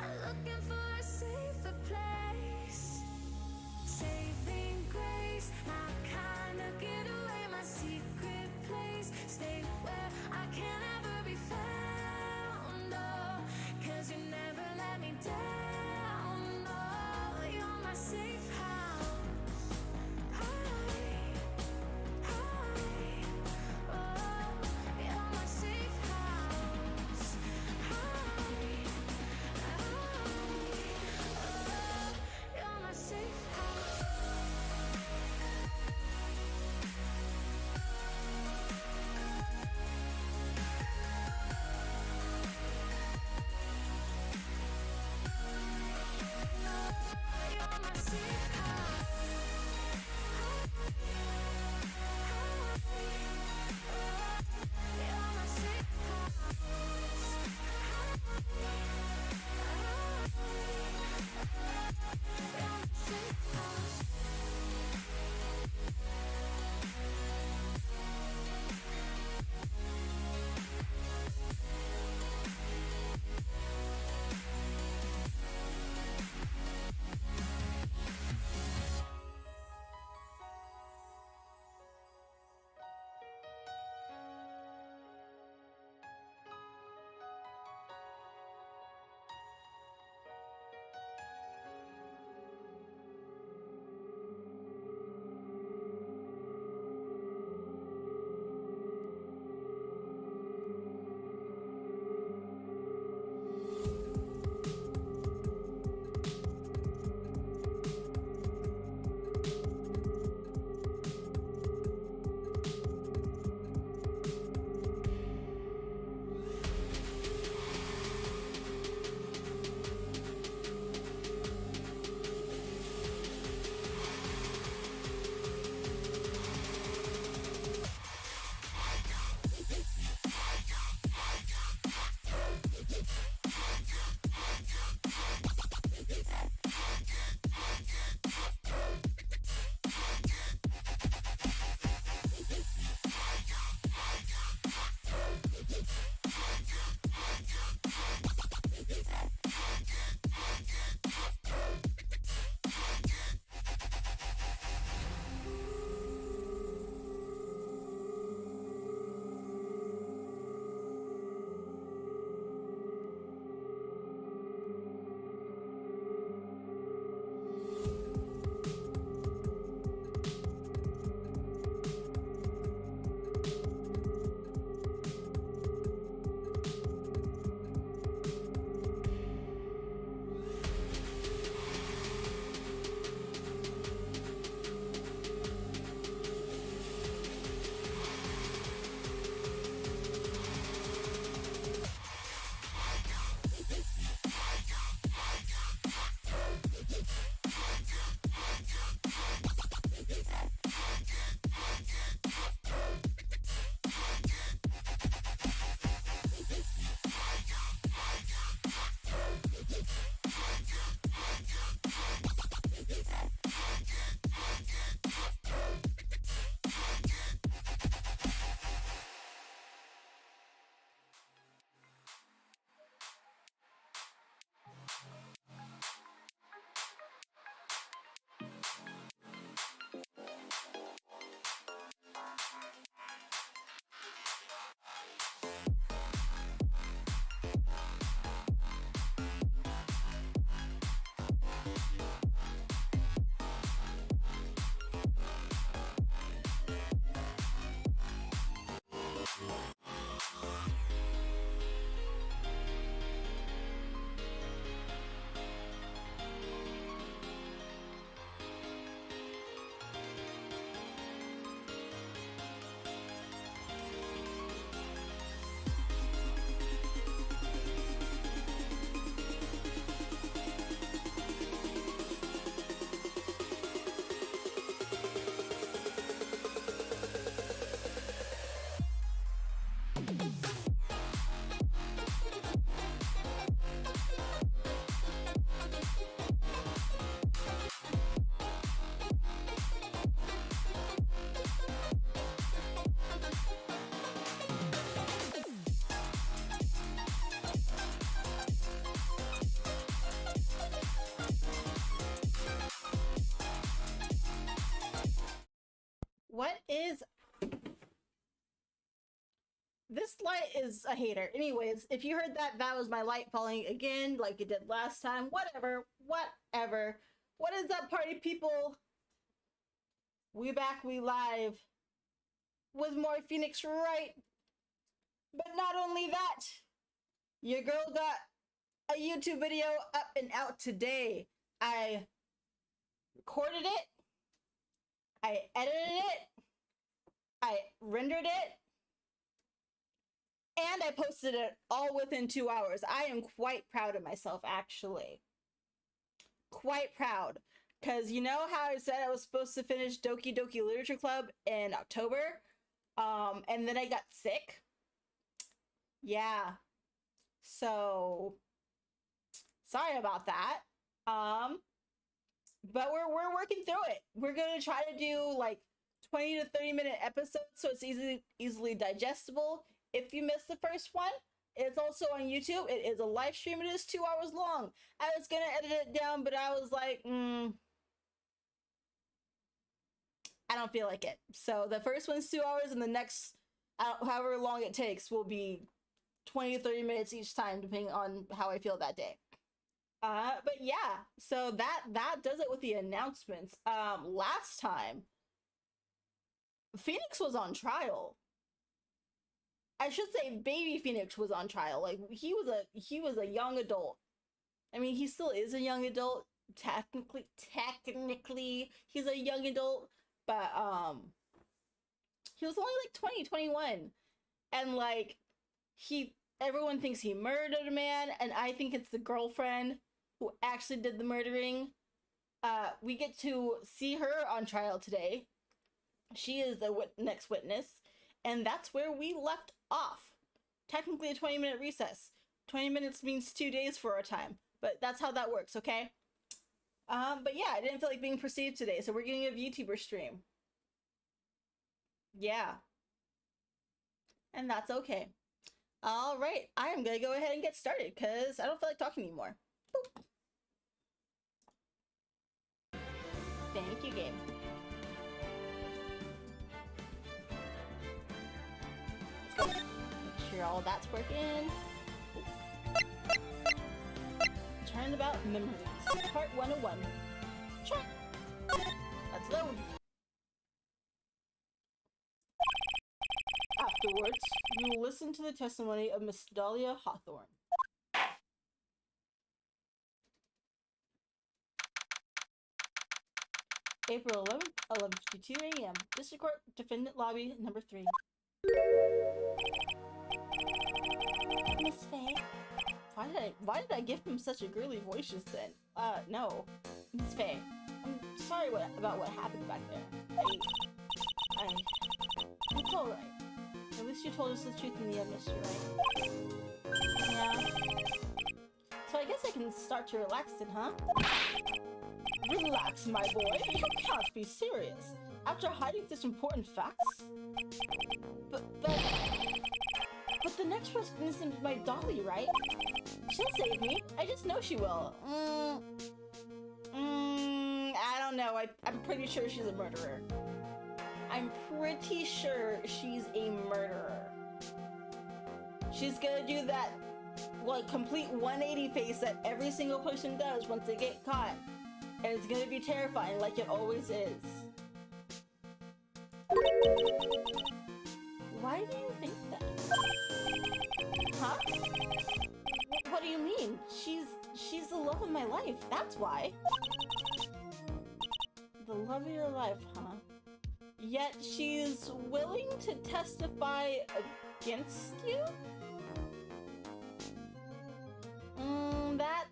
I'm looking for a safer place. Saving grace, my kind of getaway, my secret place. Stay where I can't ever be found, oh, 'cause you never let me down, oh, you're my safe house. High, high, oh, you're my safe house. High, high, oh, you're my safe house. is... This light is a hater. Anyways, if you heard that, that was my light falling again like it did last time. Whatever. Whatever. What is up, party people? We back, we live. With more Phoenix Wright. But not only that, your girl got a YouTube video up and out today. I recorded it. I edited it. I rendered it. And I posted it all within 2 hours. I am quite proud of myself, actually. Quite proud. Because you know how I said I was supposed to finish Doki Doki Literature Club in October? And then I got sick? Yeah. So, sorry about that. But we're working through it. We're going to try to do like 20 to 30 minute episodes so it's easily digestible. If you missed the first one, it's also on YouTube. It is a live stream. It is 2 hours long. I was gonna edit it down, but I was like, I don't feel like it. So the first one's 2 hours, and the next, however long it takes, will be 20 to 30 minutes each time, depending on how I feel that day. But yeah, so that does it with the announcements. Last time, Phoenix was on trial. I should say baby Phoenix was on trial. Like he was a young adult. I mean, he still is a young adult. Technically he's a young adult, but he was only like 20, 21. And like everyone thinks he murdered a man, and I think it's the girlfriend who actually did the murdering. We get to see her on trial today. She is the next witness. And that's where we left off. Technically a 20-minute recess. 20 minutes means 2 days for our time. But that's how that works, okay? But yeah, I didn't feel like being perceived today, so we're getting a VTuber stream. Yeah. And that's okay. Alright, I am gonna go ahead and get started, because I don't feel like talking anymore. Boop. Thank you, game. Make sure all that's working. Turnabout Memories, Part 101. Sure. Let's load. Afterwards, you will listen to the testimony of Miss Dahlia Hawthorne. April 11th, 11:52 a.m. District Court, Defendant Lobby, number 3. Miss Faye? Why did I give him such a girly voice just then? No. Miss Faye, I'm sorry about what happened back there. It's alright. At least you told us the truth in the end, Mr. Right? Yeah. So I guess I can start to relax then, huh? Relax, my boy. You can't be serious. After hiding such important facts? But the next person is my Dolly, right? She'll save me. I just know she will. I don't know. I'm pretty sure she's a murderer. I'm pretty sure she's a murderer. She's gonna do that, like, complete 180 face that every single person does once they get caught. And it's gonna be terrifying, like it always is. Why do you think that? Huh? What do you mean? She's the love of my life, that's why. The love of your life, huh? Yet she's willing to testify against you?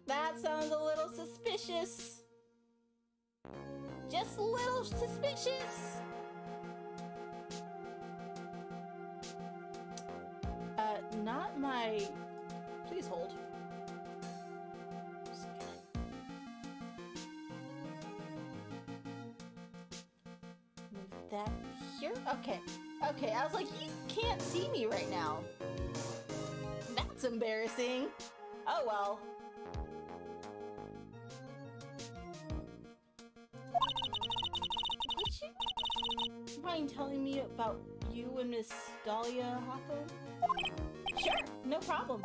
That sounds a little suspicious. Just a little suspicious. Not my... Please hold. Just gonna... Move that here? Okay. Okay, I was like, you can't see me right now. That's embarrassing. Oh well. Would you Mind telling me about you and Miss Dahlia Hawthorne? Sure, no problem.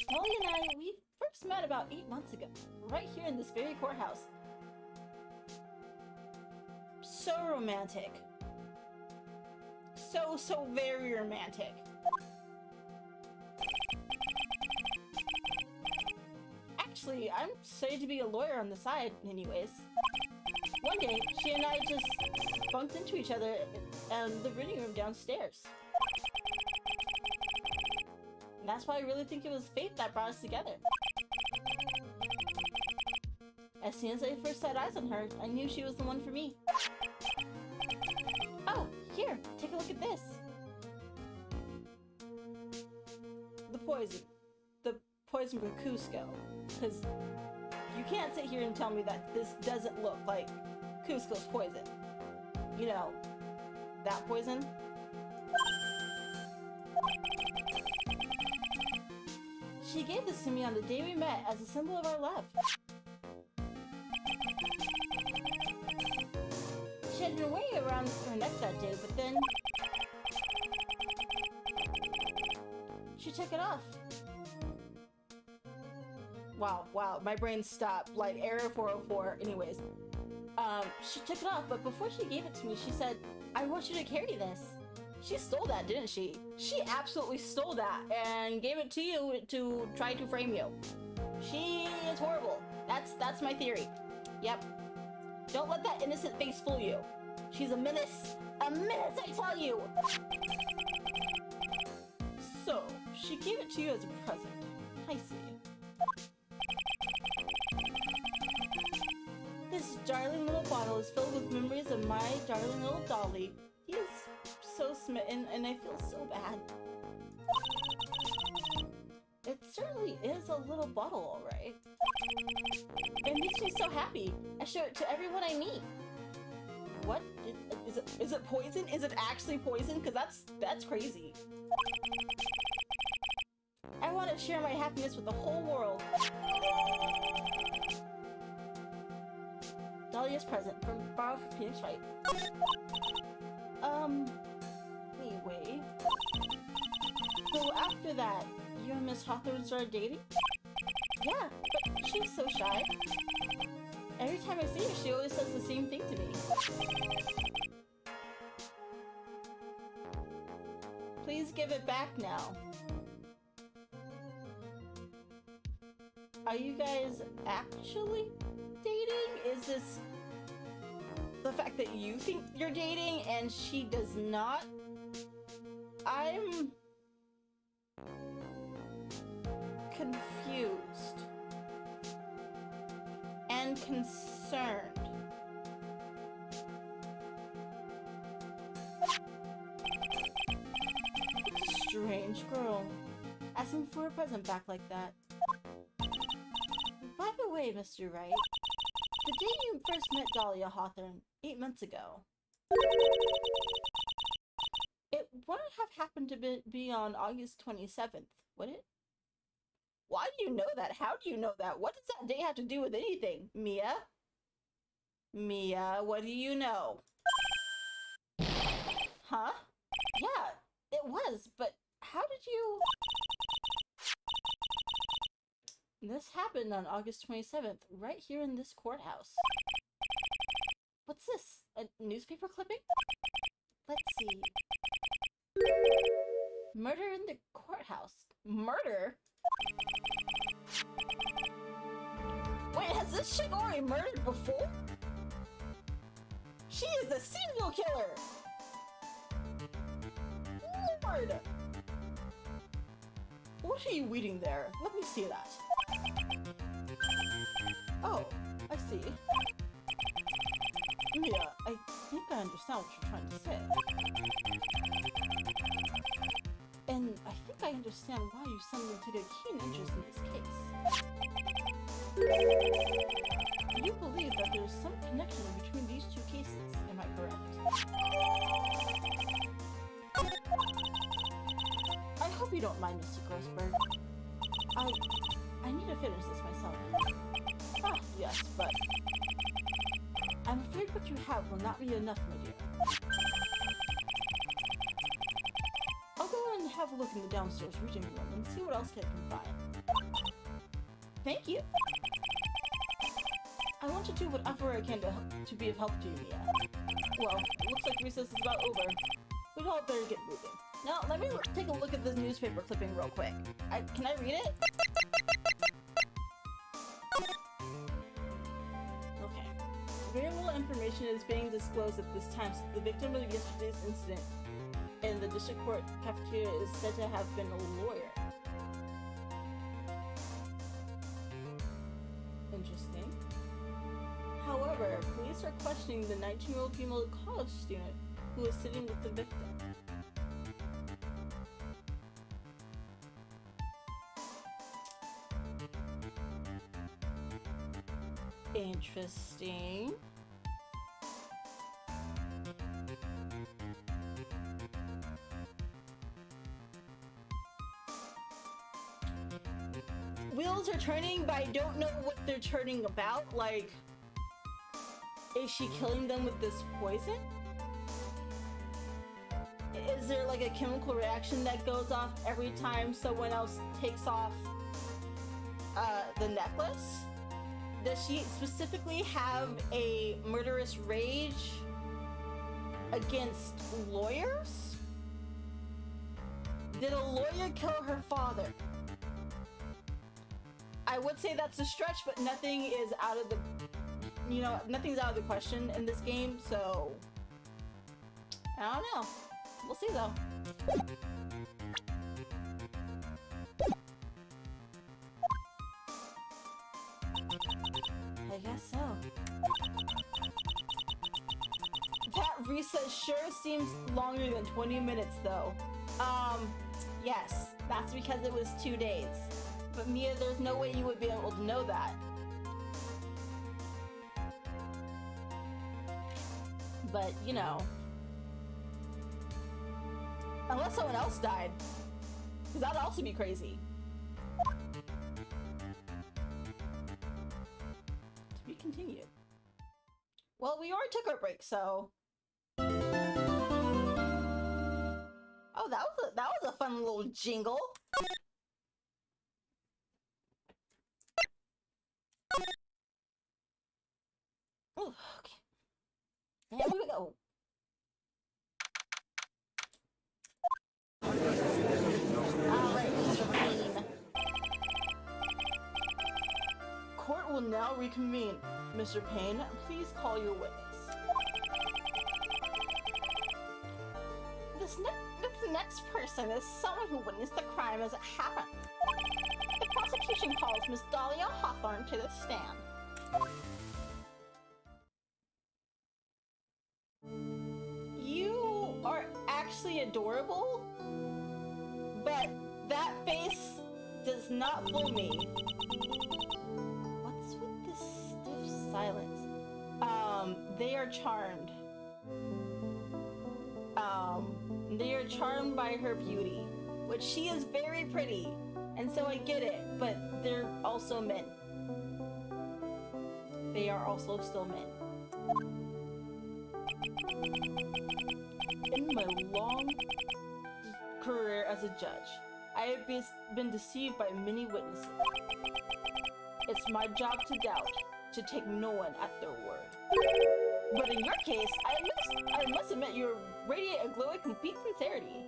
Dahlia and I, we first met about 8 months ago, right here in this very courthouse. So romantic. So very romantic. Actually, I'm studying to be a lawyer on the side anyways. One day, she and I just bumped into each other in the reading room downstairs. And that's why I really think it was fate that brought us together. As soon as I first set eyes on her, I knew she was the one for me. Oh, here, take a look at this. The poison. The poison for Cusco. Because you can't sit here and tell me that this doesn't look like Cusco's poison. You know, that poison. She gave this to me on the day we met as a symbol of our love. She had been wearing it around her neck that day, but then she took it off. Wow, my brain stopped, like error 404. Anyways, she took it off, but before she gave it to me, she said, I want you to carry this. She stole that, didn't she? She absolutely stole that and gave it to you to try to frame you. She is horrible. That's my theory. Yep. Don't let that innocent face fool you. She's a menace. A menace, I tell you! So, she gave it to you as a present. I see. This darling little bottle is filled with memories of my darling little Dolly. He is so smitten, and I feel so bad. It certainly is a little bottle, alright. It makes me so happy. I show it to everyone I meet. What? Is it poison? Is it actually poison? Because that's crazy. I want to share my happiness with the whole world. Dahlia's present from borrowed from Phoenix Wright. Anyway. So after that, you and Miss Hawthorne started dating? Yeah, but she's so shy. Every time I see her, she always says the same thing to me. Please give it back now. Are you guys actually dating? Is this the fact that you think you're dating and she does not? I'm confused and concerned. Strange girl, asking for a present back like that. By the way, Mr. Wright, the day you first met Dahlia Hawthorne 8 months ago, it wouldn't have happened to be on August 27th, would it? Why do you know that? How do you know that? What does that day have to do with anything, Mia? Mia, what do you know? Huh? Yeah, it was, but how did you... This happened on August 27th, right here in this courthouse. What's this? A newspaper clipping? Let's see. Murder in the courthouse. Murder? Wait, has this chick already murdered before? She is a serial killer! Lord! What are you reading there? Let me see that. Oh, I see. Mia, I think I understand what you're trying to say. And I think I understand why you suddenly took a keen interest in this case. You believe that there's some connection between these two cases, am I correct? I hope you don't mind, Mr. Grossberg. I need to finish this myself. Ah, yes, but... I'm afraid what you have will not be enough, my dear. I'll go and have a look in the downstairs reading room and see what else I can find. Thank you. I want to do whatever I can to be of help to you, Mia. Well, it looks like recess is about over. We'd all better get moving. Now, let me take a look at this newspaper clipping real quick. Can I read it? Okay. Very little information is being disclosed at this time, since the victim of yesterday's incident in the district court cafeteria is said to have been a lawyer. Interesting. However, police are questioning the 19-year-old female college student who was sitting with the victim. Interesting. Wheels are turning, but I don't know what they're turning about. Like, is she killing them with this poison? Is there like a chemical reaction that goes off every time someone else takes off the necklace? Does she specifically have a murderous rage against lawyers? Did a lawyer kill her father? I would say that's a stretch, but nothing is out of the, nothing's out of the question in this game, so I don't know. We'll see though. I guess so. That recess sure seems longer than 20 minutes though. Yes, that's because it was 2 days. But Mia, there's no way you would be able to know that. But, unless someone else died. Because that'd also be crazy. To be continued. Well, we already took our break, so... Oh, that was a fun little jingle. Oh, okay. Here we go. Alright, Mr. Bean. Court will now reconvene. Mr. Payne, please call your witness. This next person is someone who witnessed the crime as it happened. The prosecution calls Miss Dahlia Hawthorne to the stand. You are actually adorable, but that face does not fool me. What's with this stiff silence? They are charmed. They are charmed by her beauty, which she is very pretty, and so I get it, but they're also men. They are also still men. In my long career as a judge, I have been deceived by many witnesses. It's my job to doubt, to take no one at their word. But in your case, I must admit you radiate a glow of complete sincerity.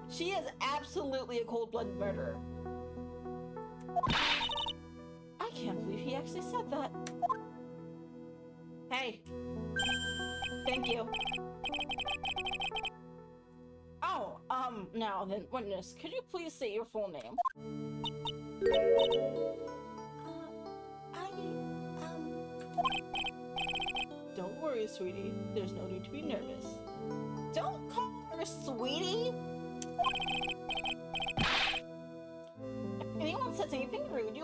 She is absolutely a cold-blooded murderer. I can't believe he actually said that. Hey. Thank you. Oh, now then, witness, could you please say your full name? Don't worry, sweetie. There's no need to be nervous. Don't call her sweetie! If anyone says anything rude,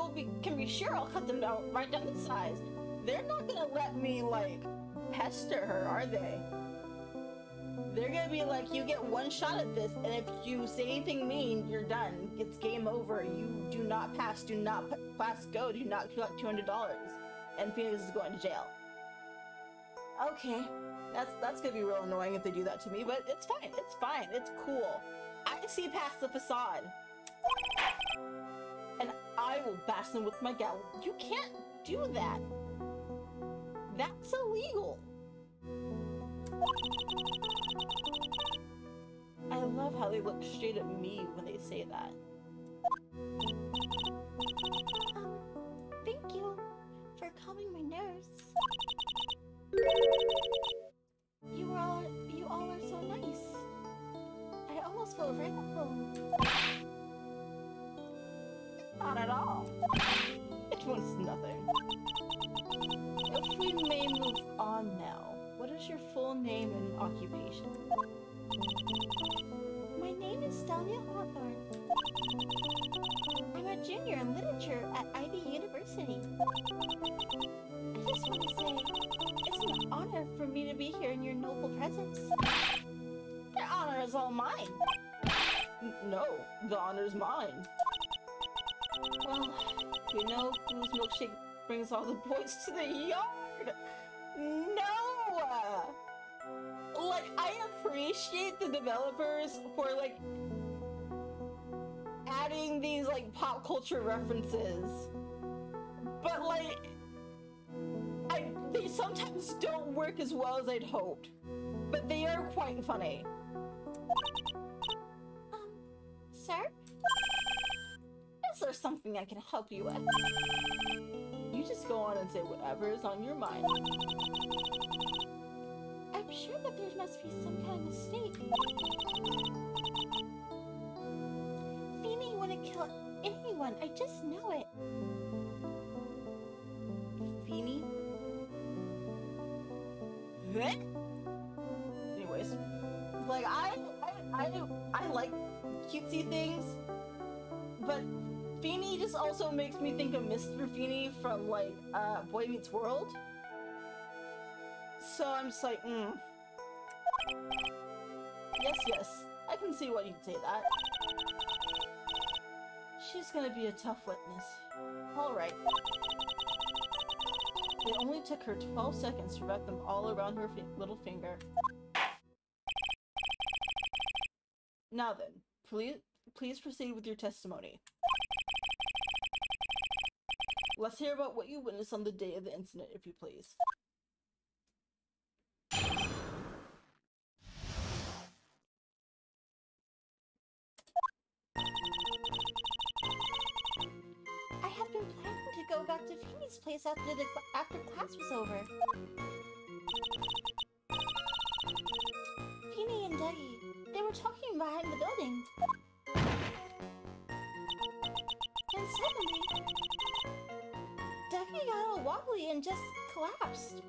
can be sure I'll cut them down right down to size. They're not gonna let me, like, pester her, are they? They're gonna be like, you get one shot at this, and if you say anything mean, you're done. It's game over. You do not pass, do not pass go, do not collect $200. and Phoenix is going to jail. Okay, that's gonna be real annoying if they do that to me, but it's fine, it's cool. I see past the facade. And I will bash them with my gavel. You can't do that. That's illegal. I love how they look straight at me when they say that. Thank you for calming my nerves. You all are so nice. I almost feel right at home. Not at all. It was nothing. If we may move on now, what is your full name and occupation? My name is Dahlia Hawthorne. I'm a junior in literature at Ivy University. I just want to say, it's an honor for me to be here in your noble presence. The honor is all mine. No, the honor's mine. Well, we know whose milkshake brings all the boys to the yard. No! Like, I appreciate the developers for, like, adding these, like, pop culture references. But, like, they sometimes don't work as well as I'd hoped. But they are quite funny. Sir? Is there something I can help you with? You just go on and say whatever is on your mind. I'm sure that there must be some kind of mistake. Feeny wouldn't kill anyone, I just know it. Feeny? Anyways, like I like cutesy things, but Feeny just also makes me think of Mr. Feeny from like Boy Meets World. So I'm just like, Yes, I can see why you'd say that. She's gonna be a tough witness. Alright. It only took her 12 seconds to wrap them all around her little finger. Now then, please proceed with your testimony. Let's hear about what you witnessed on the day of the incident, if you please. I have been planning to go back to Feeny's place after class was over. Feeny and Dougie, they were talking behind the building. And suddenly, Dougie got all wobbly and just collapsed.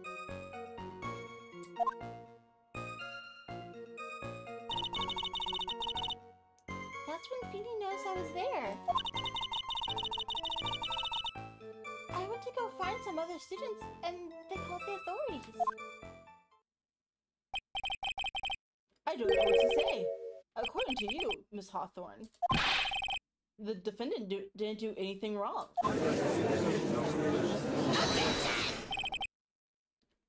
That's when Feeny noticed I was there. I went to go find some other students, and they called the authorities. I don't know what to say. According to you, Miss Hawthorne, the defendant didn't do anything wrong.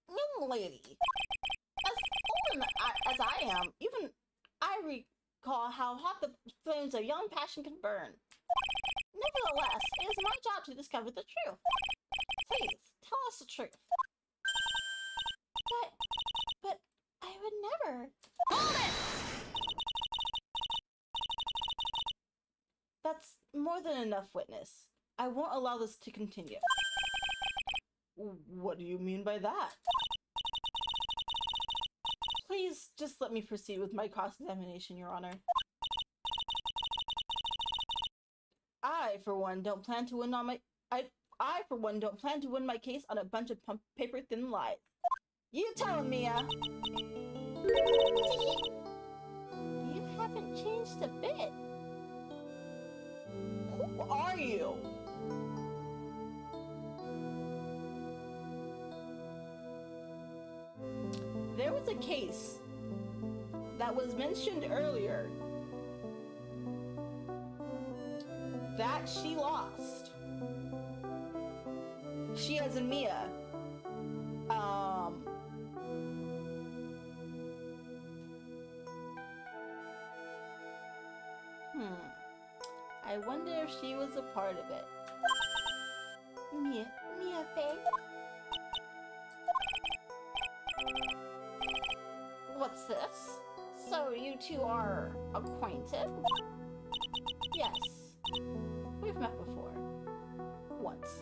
Young lady, as old as I am, even I recall how hot the flames of young passion can burn. Nevertheless, it is my job to discover the truth. Please, tell us the truth. But I would never. Hold it! That's more than enough, witness. I won't allow this to continue. What do you mean by that? Please, just let me proceed with my cross-examination, Your Honor. I, for one, don't plan to win my case on a bunch of paper-thin lies. You tell him, Mia! You haven't changed a bit. Who are you? There was a case that was mentioned earlier that she lost. she as in Mia. I wonder if she was a part of it. Mia Faye? What's this? So you two are acquainted? Yes. We've met before. Once.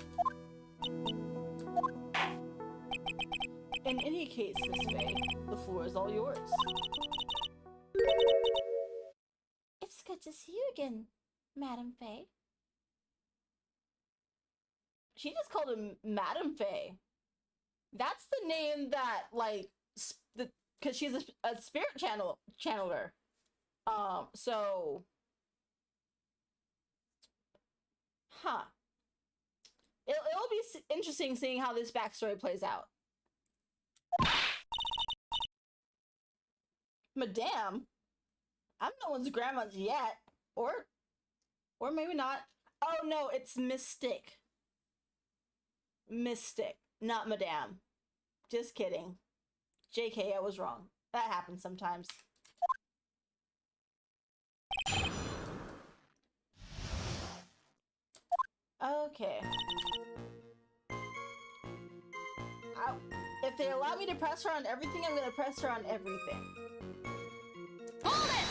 In any case, Miss Faye, the floor is all yours. It's good to see you again, Madam Faye. She just called him Madam Faye. That's the name that, like, because she's a spirit channeler. So, it'll be interesting seeing how this backstory plays out. Madame, I'm no one's grandma yet, or maybe not. Oh no, it's Mystic. Mystic, not Madame. Just kidding. JK, I was wrong. That happens sometimes. Okay. If they allow me to press her on everything, I'm gonna press her on everything. Hold it!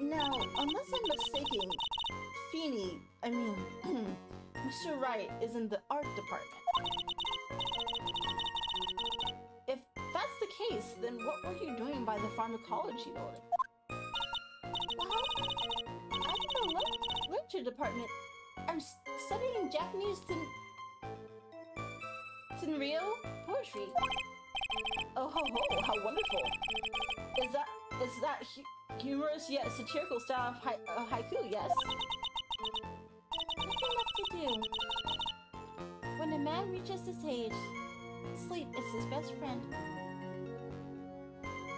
Now, unless I'm mistaken, Mr. Wright is in the art department. If that's the case, then what were you doing by the pharmacology building? Well, I'm in the literature department. I'm studying Japanese Tenryo poetry. Oh ho ho, how wonderful! Is that humorous yet satirical style of haiku? Yes. Nothing left to do. When a man reaches this age, sleep is his best friend.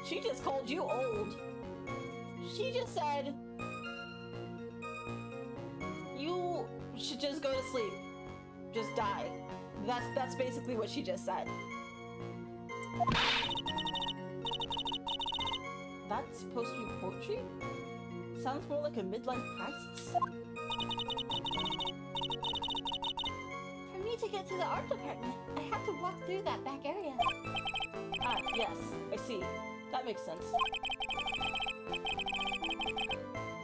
She just called you old. She just said you should just go to sleep. Just die. That's basically what she just said. That's supposed to be poetry? Sounds more like a midlife crisis. For me to get to the art department, I have to walk through that back area. Ah, yes, I see. That makes sense.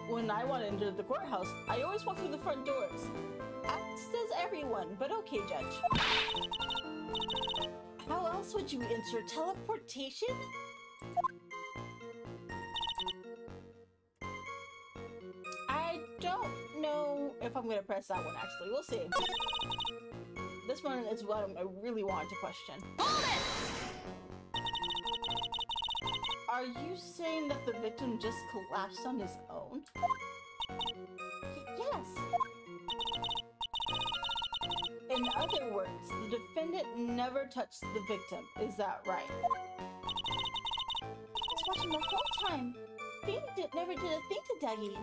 When I want to enter the courthouse, I always walk through the front doors. As does everyone, but okay, Judge. How else would you enter? Teleportation? I don't know if I'm gonna press that one, actually. We'll see. This one is what I really wanted to question. Hold it! Are you saying that the victim just collapsed on his own? Yes. In other words, the defendant never touched the victim. Is that right? I was watching the whole time. Phoenix never did a thing to Dougie.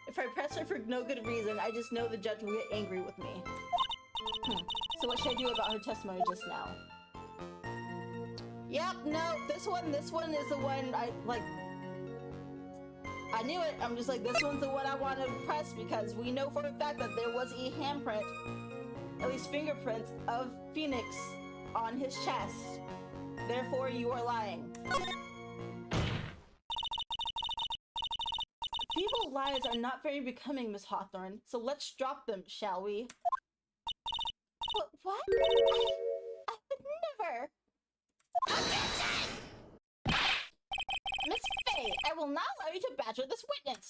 If I press her for no good reason, I just know the judge will get angry with me. So what should I do about her testimony just now? Yep, no, this one is the one I knew it. I'm just like, this one's the one I want to press because we know for a fact that there was a handprint, at least fingerprints, of Phoenix on his chest. Therefore, you are lying. Feeble lies are not very becoming, Miss Hawthorne, so let's drop them, shall we? What? I would never! Attention! Miss Faye, I will not allow you to badger this witness!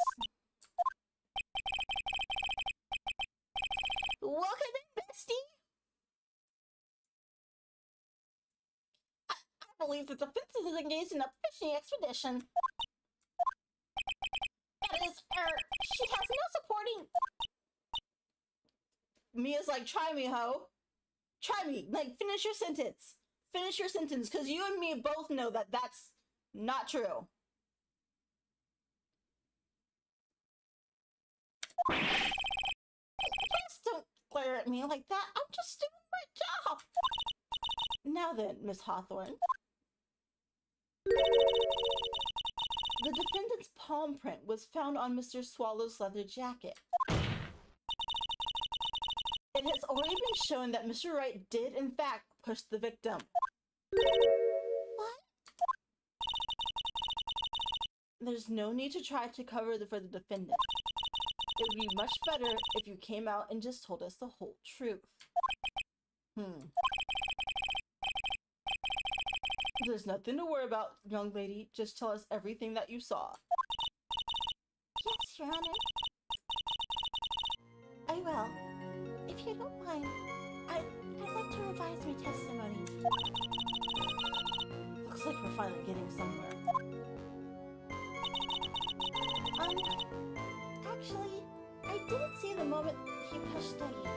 Welcome in, bestie! I believe the defense is engaged in a fishing expedition. That is, she has no supporting... Mia's like, try me, ho. Try me. Like, finish your sentence. Finish your sentence, because you and me both know that that's not true. glare at me like that. I'm just doing my job. Now then, Miss Hawthorne. The defendant's palm print was found on Mr. Swallow's leather jacket. It has already been shown that Mr. Wright did, in fact, push the victim. What? There's no need to try to cover for the defendant. It would be much better if you came out and just told us the whole truth. There's nothing to worry about, young lady. Just tell us everything that you saw. Yes, Your Honor. I will. If you don't mind, I'd like to revise my testimony. Looks like we're finally getting somewhere. Actually, I didn't see the moment he pushed Dougie.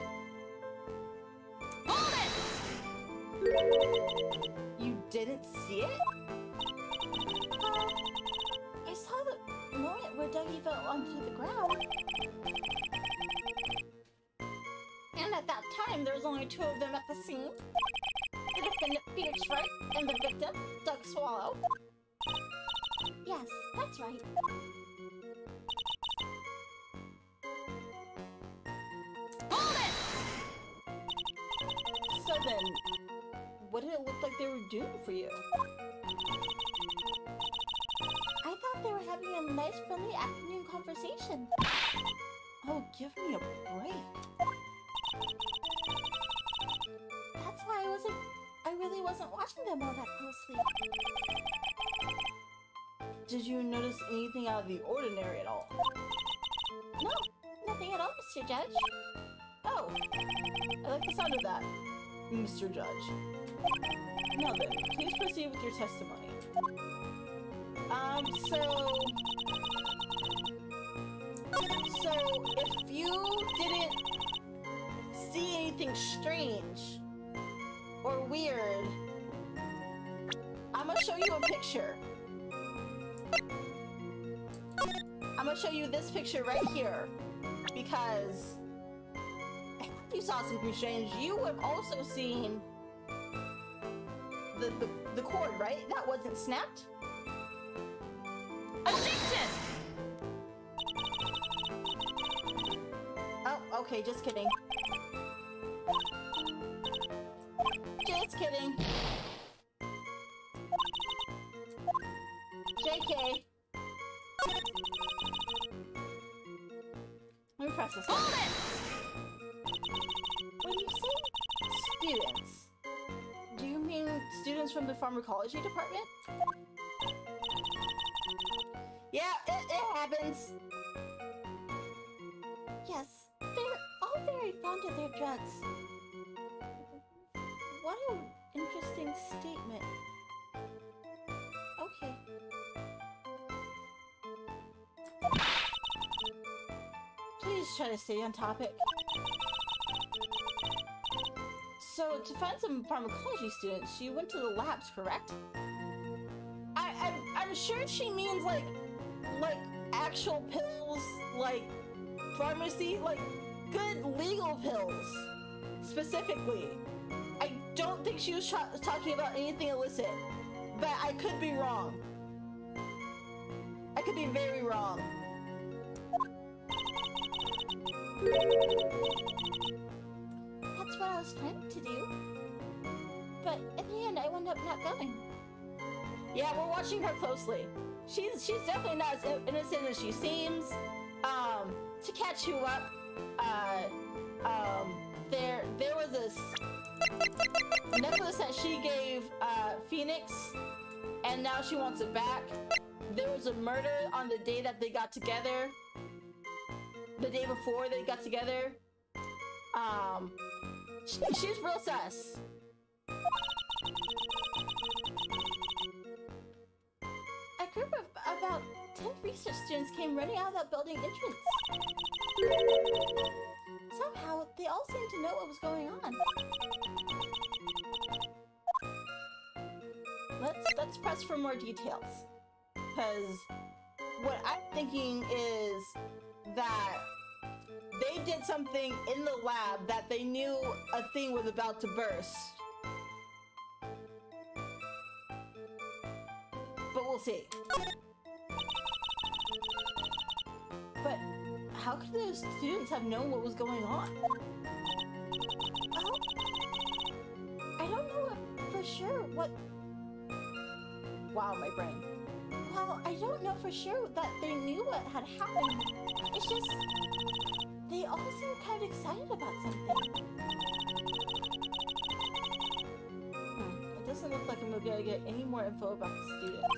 Hold it! You didn't see it? I saw the moment where Dougie fell onto the ground. And at that time, there was only two of them at the scene. The defendant, Phoenix Wright, and the victim, Doug Swallow. Yes, that's right. Hold it! So then, what did it look like they were doing for you? I thought they were having a nice, friendly afternoon conversation. Oh, give me a break. That's why I really wasn't watching them all that closely. Did you notice anything out of the ordinary at all? No, nothing at all, Mr. Judge. Oh, I like the sound of that, Mr. Judge. Now then, please proceed with your testimony. So if you didn't see anything strange or weird, I'm gonna show you a picture. I'm gonna show you this picture right here, because if you saw something strange, you would have also seen the cord, right? That wasn't snapped. Objection! Oh, okay, just kidding. Just kidding. JK. Let me press this one. Hold it! When you say students, do you mean students from the pharmacology department? Yeah, it happens. Yes, they're all very fond of their drugs. What an interesting statement. Okay. Please try to stay on topic. So, to find some pharmacology students, she went to the labs, correct? I'm sure she means like actual pills, like pharmacy, like good legal pills, specifically. I don't think she was talking about anything illicit, but I could be wrong. I could be very wrong. That's what I was trying to do, but in the end I wound up not going. Yeah, we're watching her closely. She's definitely not as innocent as she seems. To catch you up, there was this necklace that she gave Phoenix, and now she wants it back. There was a murder on the day that they got together. The day before they got together. She's real sus. A group of about 10 research students came running out of that building entrance. Somehow, they all seemed to know what was going on. Let's press for more details. Because what I'm thinking is that they did something in the lab that they knew a thing was about to burst. But we'll see. But how could the students have known what was going on? Well, I don't know for sure what... Wow, my brain. Well, I don't know for sure that they knew what had happened. It's just... They all seem kind of excited about something. It doesn't look like I'm gonna get any more info about the students.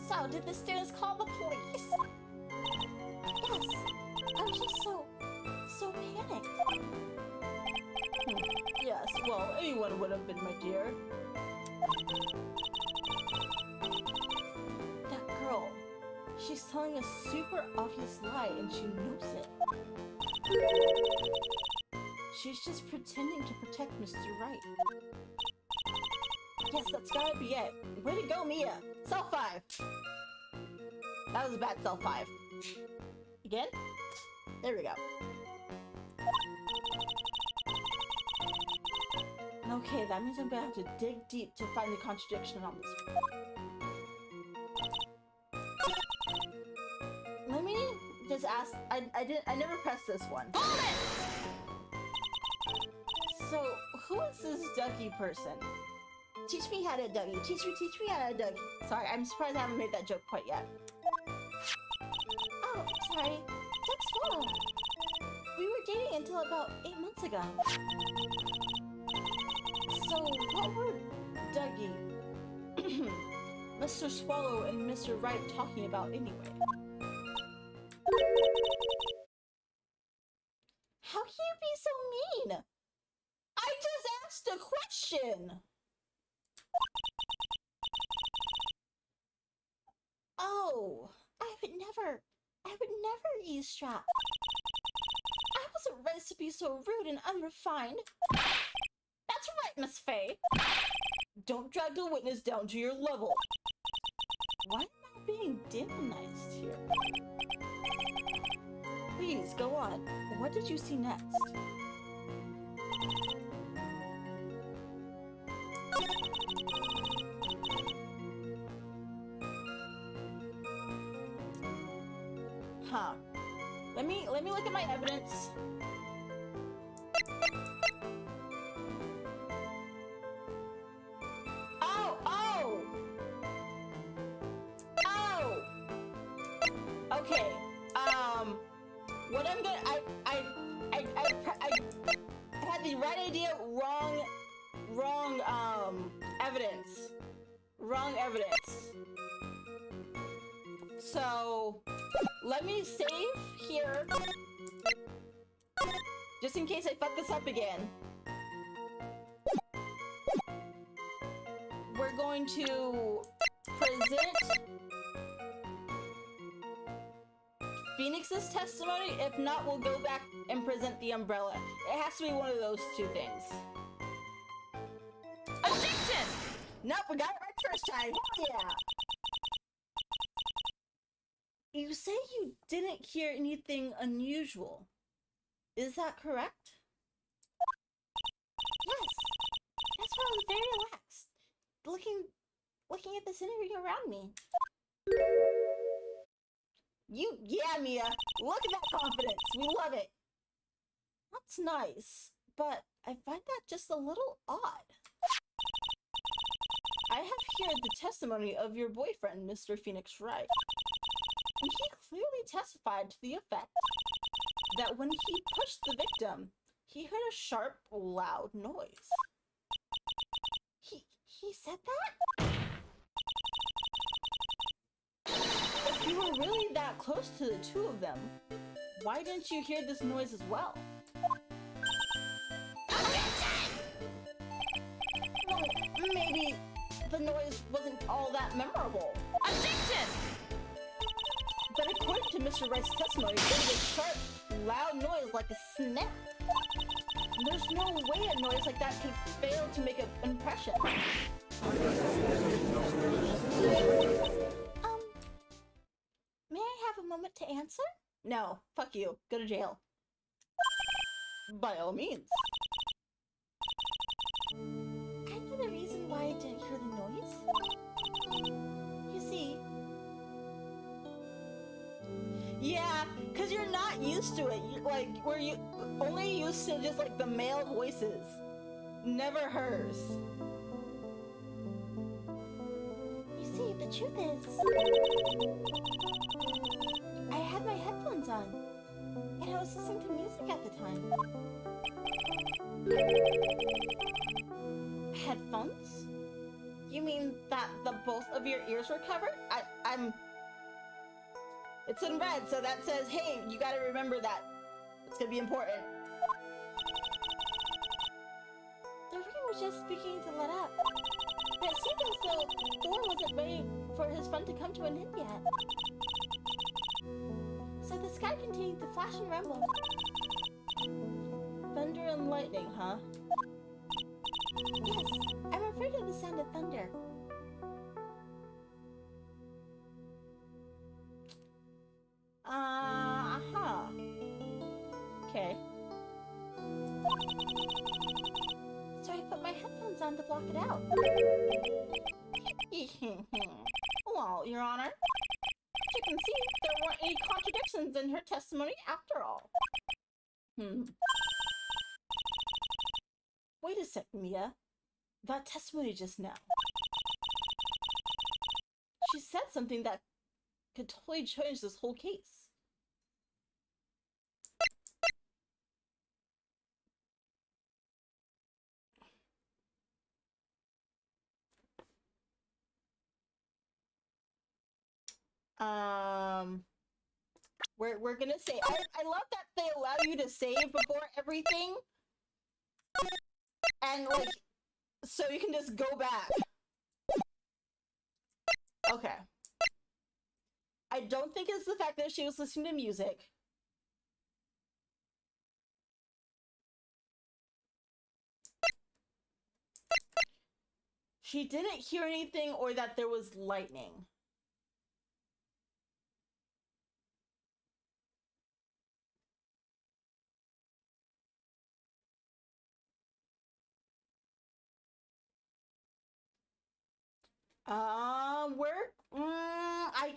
So, did the students call the police? Yes. I was just so panicked. Yes, well, anyone would have been, my dear. That girl. She's telling a super obvious lie and she knows it. She's just pretending to protect Mr. Right. Yes, that's gotta be it. Way to go, Mia! Cell 5! That was a bad cell 5. Again? There we go. Okay, that means I'm gonna have to dig deep to find the contradiction on this. Let me just ask. I never pressed this one. Hold it! So, who is this Dougie person? Teach me how to Dougie. Teach me how to Dougie. Sorry, I'm surprised I haven't made that joke quite yet. Oh, sorry. Doug Swallow. We were dating until about 8 months ago. So, what were Dougie, Mr. Swallow, and Mr. Right talking about anyway? How can you be so mean? I just asked a question! Oh, I would never eavesdrop. I wasn't raised to be so rude and unrefined. That's right, Miss Faye. Don't drag the witness down to your level. Why am I being demonized here? Please, go on. What did you see next? Huh. Let me look at my evidence. Okay. What I'm gonna I had the right idea, wrong evidence. Wrong evidence. So let me save here. Just in case I fuck this up again. We're going to present Phoenix's testimony. If not, we'll go back and present the umbrella. It has to be one of those two things. Objection! Nope, we got it right first time. Hell yeah! You say you didn't hear anything unusual. Is that correct? Yes. That's why I was very relaxed. Looking at the scenery around me. Yeah, Mia. Look at that confidence. We love it. That's nice, but I find that just a little odd. I have heard the testimony of your boyfriend, Mr. Phoenix Wright. And he clearly testified to the effect that when he pushed the victim, he heard a sharp, loud noise. He said that? If you were really that close to the two of them, why didn't you hear this noise as well? Well, maybe the noise wasn't all that memorable. Objection! But according to Mr. Wright's testimony, it was a sharp, loud noise like a snap. There's no way a noise like that could fail to make an impression. May I have a moment to answer? No, fuck you. Go to jail. By all means. I know the reason why I didn't hear the noise. You see... Yeah, because you're not used to it. Like, were you only used to just, like, the male voices. Never hers. You see, the truth is... I had my headphones on, and I was listening to music at the time. Headphones? You mean that the both of your ears were covered? I'm... It's in red, so that says, hey, you gotta remember that. It's gonna be important. The ring was just beginning to let up. But it seemed as though Thor wasn't ready for his fun to come to an end yet. So the sky continued to flash and rumble. Thunder and lightning, huh? Yes, I'm afraid of the sound of thunder. Uh-huh. Okay. So I put my headphones on to block it out. Well, Your Honor, as you can see, there weren't any contradictions in her testimony after all. Wait a sec, Mia. That testimony just now. She said something that could totally change this whole case. We're gonna say, I love that they allow you to save before everything. And like, so you can just go back. Okay. I don't think it's the fact that she was listening to music. She didn't hear anything or that there was lightning.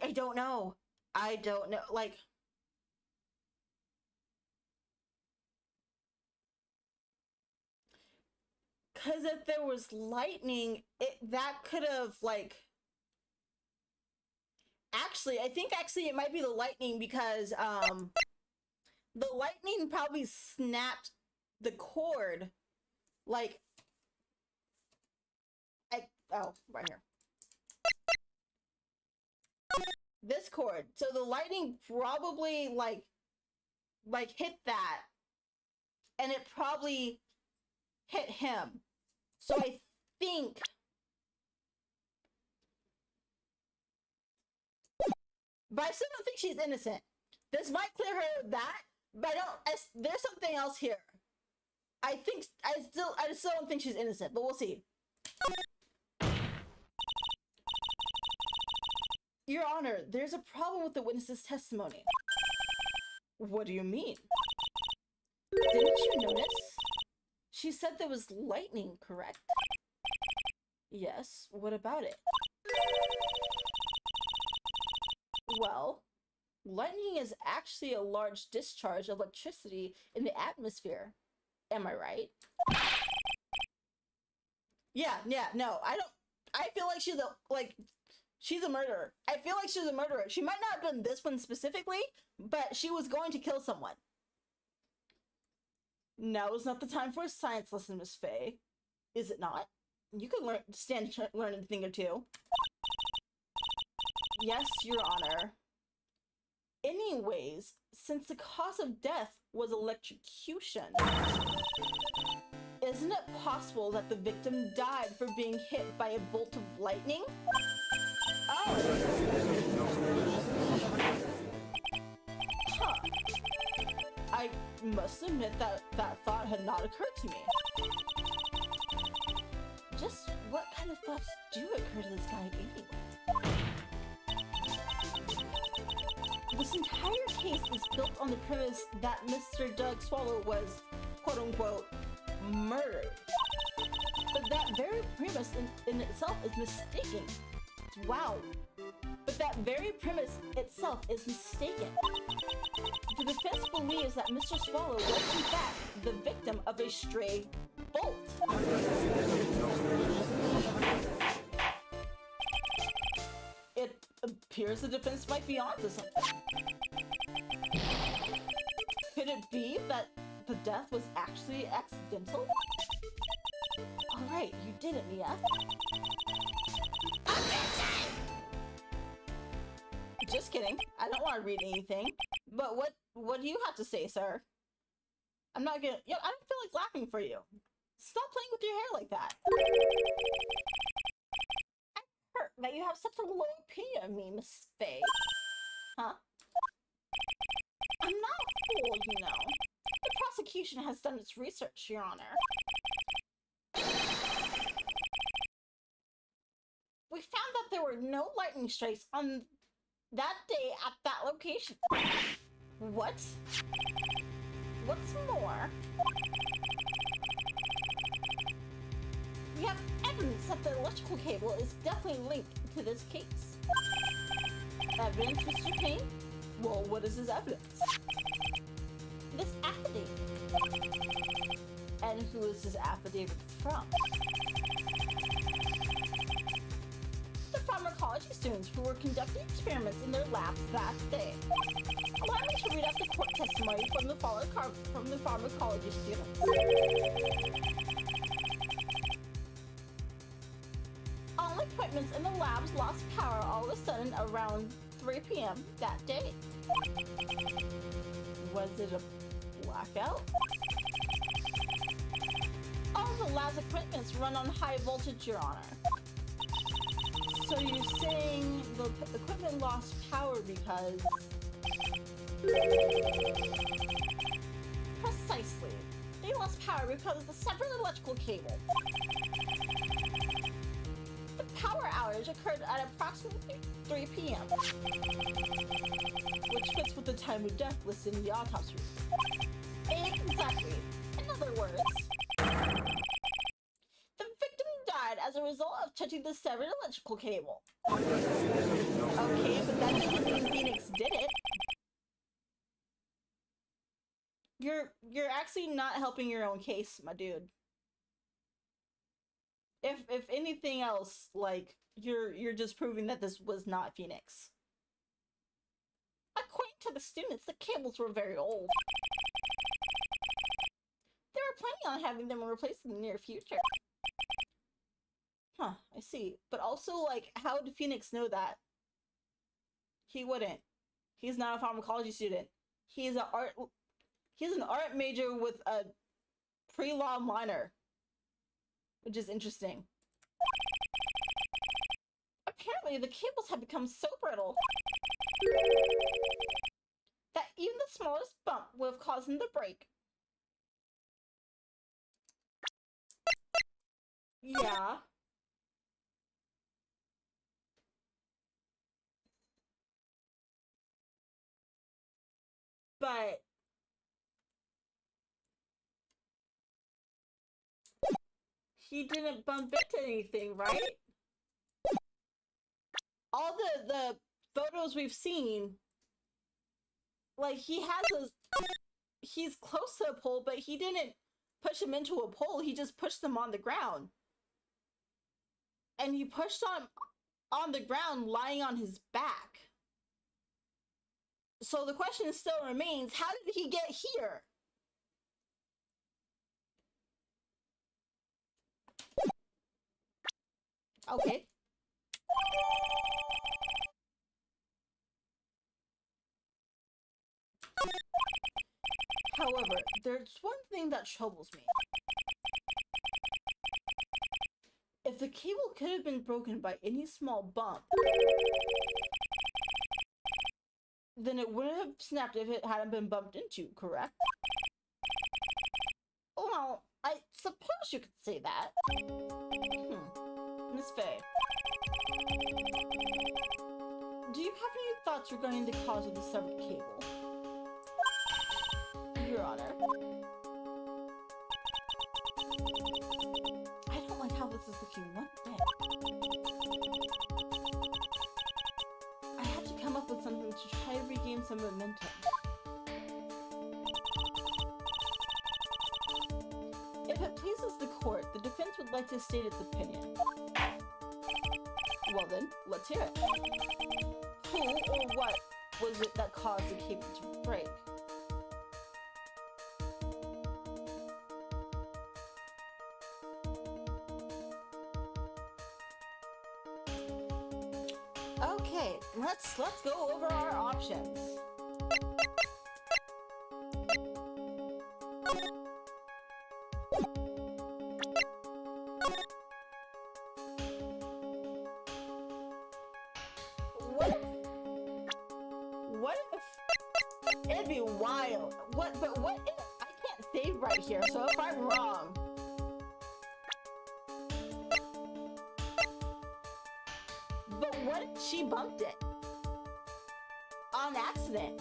I don't know. I don't know. Like, because if there was lightning, that could have, like, actually, I think actually it might be the lightning because, the lightning probably snapped the cord, like, oh, right here. This cord. So the lightning probably, like hit that, and it probably hit him. So I think... But I still don't think she's innocent. This might clear her of that, but there's something else here. I still don't think she's innocent, but we'll see. Your Honor, there's a problem with the witness's testimony. What do you mean? Didn't you notice? She said there was lightning, correct? Yes, what about it? Well, lightning is actually a large discharge of electricity in the atmosphere. Am I right? Yeah, no, I feel like she's a murderer. I feel like she's a murderer. She might not have done this one specifically, but she was going to kill someone. Now is not the time for a science lesson, Miss Faye. Is it not? You can learn a thing or two. Yes, Your Honor. Anyways, since the cause of death was electrocution, isn't it possible that the victim died for being hit by a bolt of lightning? Oh! Huh. I must admit that thought had not occurred to me. Just what kind of thoughts do occur to this guy anyway? This entire case is built on the premise that Mr. Doug Swallow was, quote-unquote, murdered. But that very premise in itself is mistaken. Wow. But that very premise itself is mistaken. The defense believes that Mr. Swallow was in fact the victim of a stray bolt. It appears the defense might be onto something. Could it be that the death was actually accidental? Alright, you did it, Mia. Just kidding. I don't want to read anything. But what do you have to say, sir? I'm not gonna... I don't feel like laughing for you. Stop playing with your hair like that. I hurt that you have such a low opinion of me, Miss Faye. Huh? I'm not a fool, you know. The prosecution has done its research, Your Honor. We found that there were no lightning strikes on that day at that location. What? What's more, we have evidence that the electrical cable is definitely linked to this case. Evidence, Mr. Payne? Well, what is this evidence? This affidavit. And who is this affidavit from? The pharmacology students who were conducting experiments in their labs that day. Allow me to read out the court testimony from the pharmacology students. All equipment in the labs lost power all of a sudden around 3 p.m. that day. Was it a blackout? All the lab's equipment run on high voltage, Your Honor. So you're saying the equipment lost power because... Precisely. They lost power because of the severed electrical cable. The power outage occurred at approximately 3 p.m. Which fits with the time of death listed in the autopsy report. Exactly. In other words, the victim died as a result of touching the severed electrical cable. Okay, but that doesn't mean Phoenix did it. You're actually not helping your own case, my dude. If anything else, like, you're just proving that this was not Phoenix. According to the students, the cables were very old. They were planning on having them replaced in the near future. Huh, I see. But also, like, how did Phoenix know that? He wouldn't. He's not a pharmacology student. He's an art major with a pre-law minor. Which is interesting. Apparently, the cables have become so brittle that even the smallest bump would have caused them to break. Yeah. But he didn't bump into anything, right? All the photos we've seen, like, he's close to a pole, but he didn't push him into a pole, he just pushed him on the ground. And he pushed him on the ground lying on his back. So the question still remains, how did he get here? Okay. However, there's one thing that troubles me. If the cable could have been broken by any small bump, then it wouldn't have snapped if it hadn't been bumped into, correct? Well, I suppose you could say that. Miss Faye, do you have any thoughts regarding the cause of the severed cable? Your Honor. I don't like how this is looking one bit. I have to come up with something to try to regain some momentum. If it pleases the court, the defense would like to state its opinion. Well then, let's hear it. Who or what was it that caused the cable to break? Okay, let's go over our options. What if it'd be wild? What if I can't save right here, so if I'm wrong. But what if she bumped it? On accident?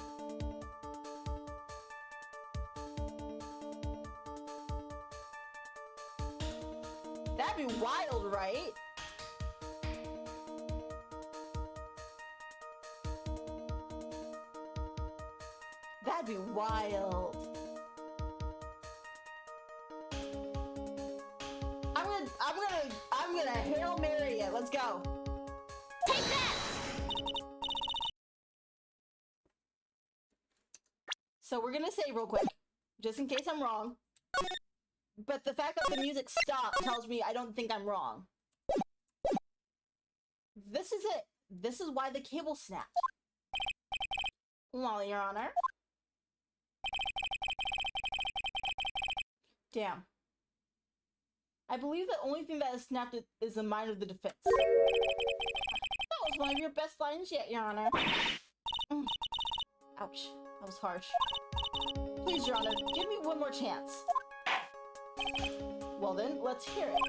That'd be wild, right? That'd be wild. I'm gonna Hail Mary it. Let's go. Take that! So we're gonna say real quick, just in case I'm wrong. But the fact that the music stopped tells me I don't think I'm wrong. This is it. This is why the cable snapped. Well, Your Honor. Damn. I believe the only thing that has snapped is the mind of the defense. That was one of your best lines yet, Your Honor. Ouch. That was harsh. Please, Your Honor, give me one more chance. Well then, let's hear it.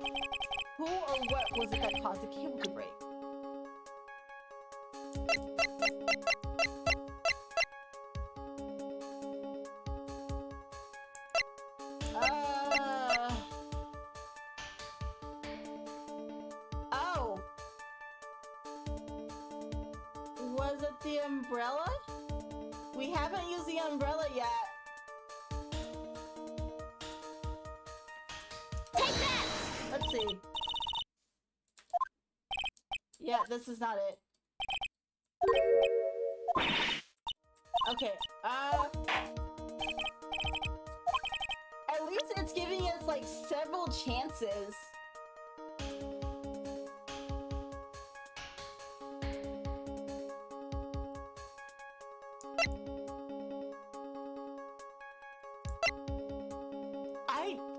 Who or what was it that caused the cable to break? Oh. Was it the umbrella? We haven't used the umbrella yet. Take that! Let's see. Yeah, this is not it. Okay, at least it's giving us like several chances.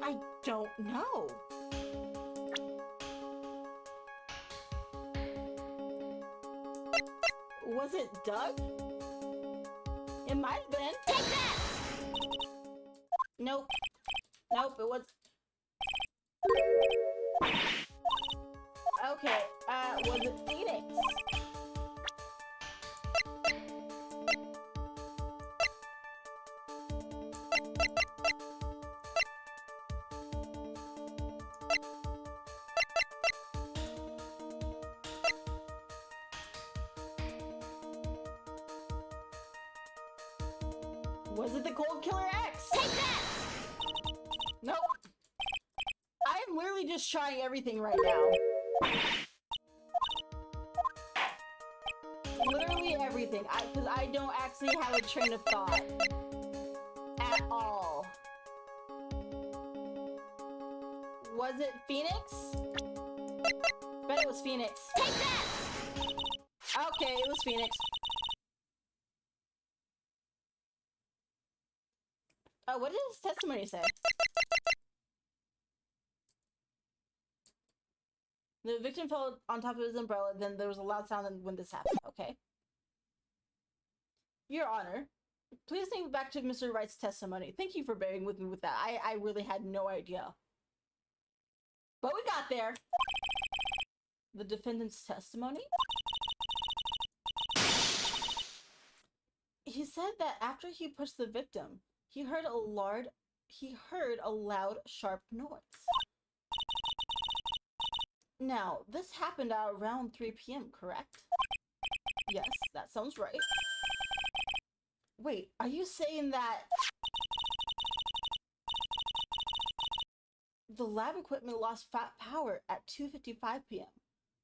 I don't know. Was it Doug? It might have been. Take that! Nope. Nope, it was... Okay, was it Phoenix? Was it the Cold Killer X? Take that! Nope. I'm literally just trying everything right now. Literally everything. Because I don't actually have a train of thought. At all. Was it Phoenix? Bet it was Phoenix. Take that! Okay, it was Phoenix. What did his testimony say? The victim fell on top of his umbrella, then there was a loud sound when this happened. Okay. Your Honor, please think back to Mr. Wright's testimony. Thank you for bearing with me with that. I really had no idea. But we got there. The defendant's testimony? He said that after he pushed the victim, he heard a loud, sharp noise. Now, this happened at around 3 p.m., correct? Yes, that sounds right. Wait, are you saying that the lab equipment lost power at 2:55 p.m.,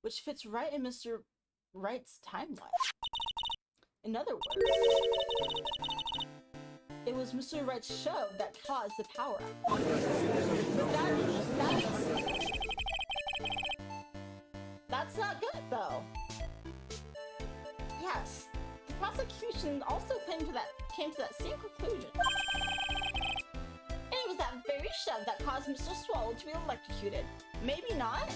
which fits right in Mr. Wright's timeline? In other words, it was Mr. Wright's shove that caused the power out. That's not good, though. Yes, the prosecution also came to that same conclusion. And it was that very shove that caused Mr. Swallow to be electrocuted. Maybe not?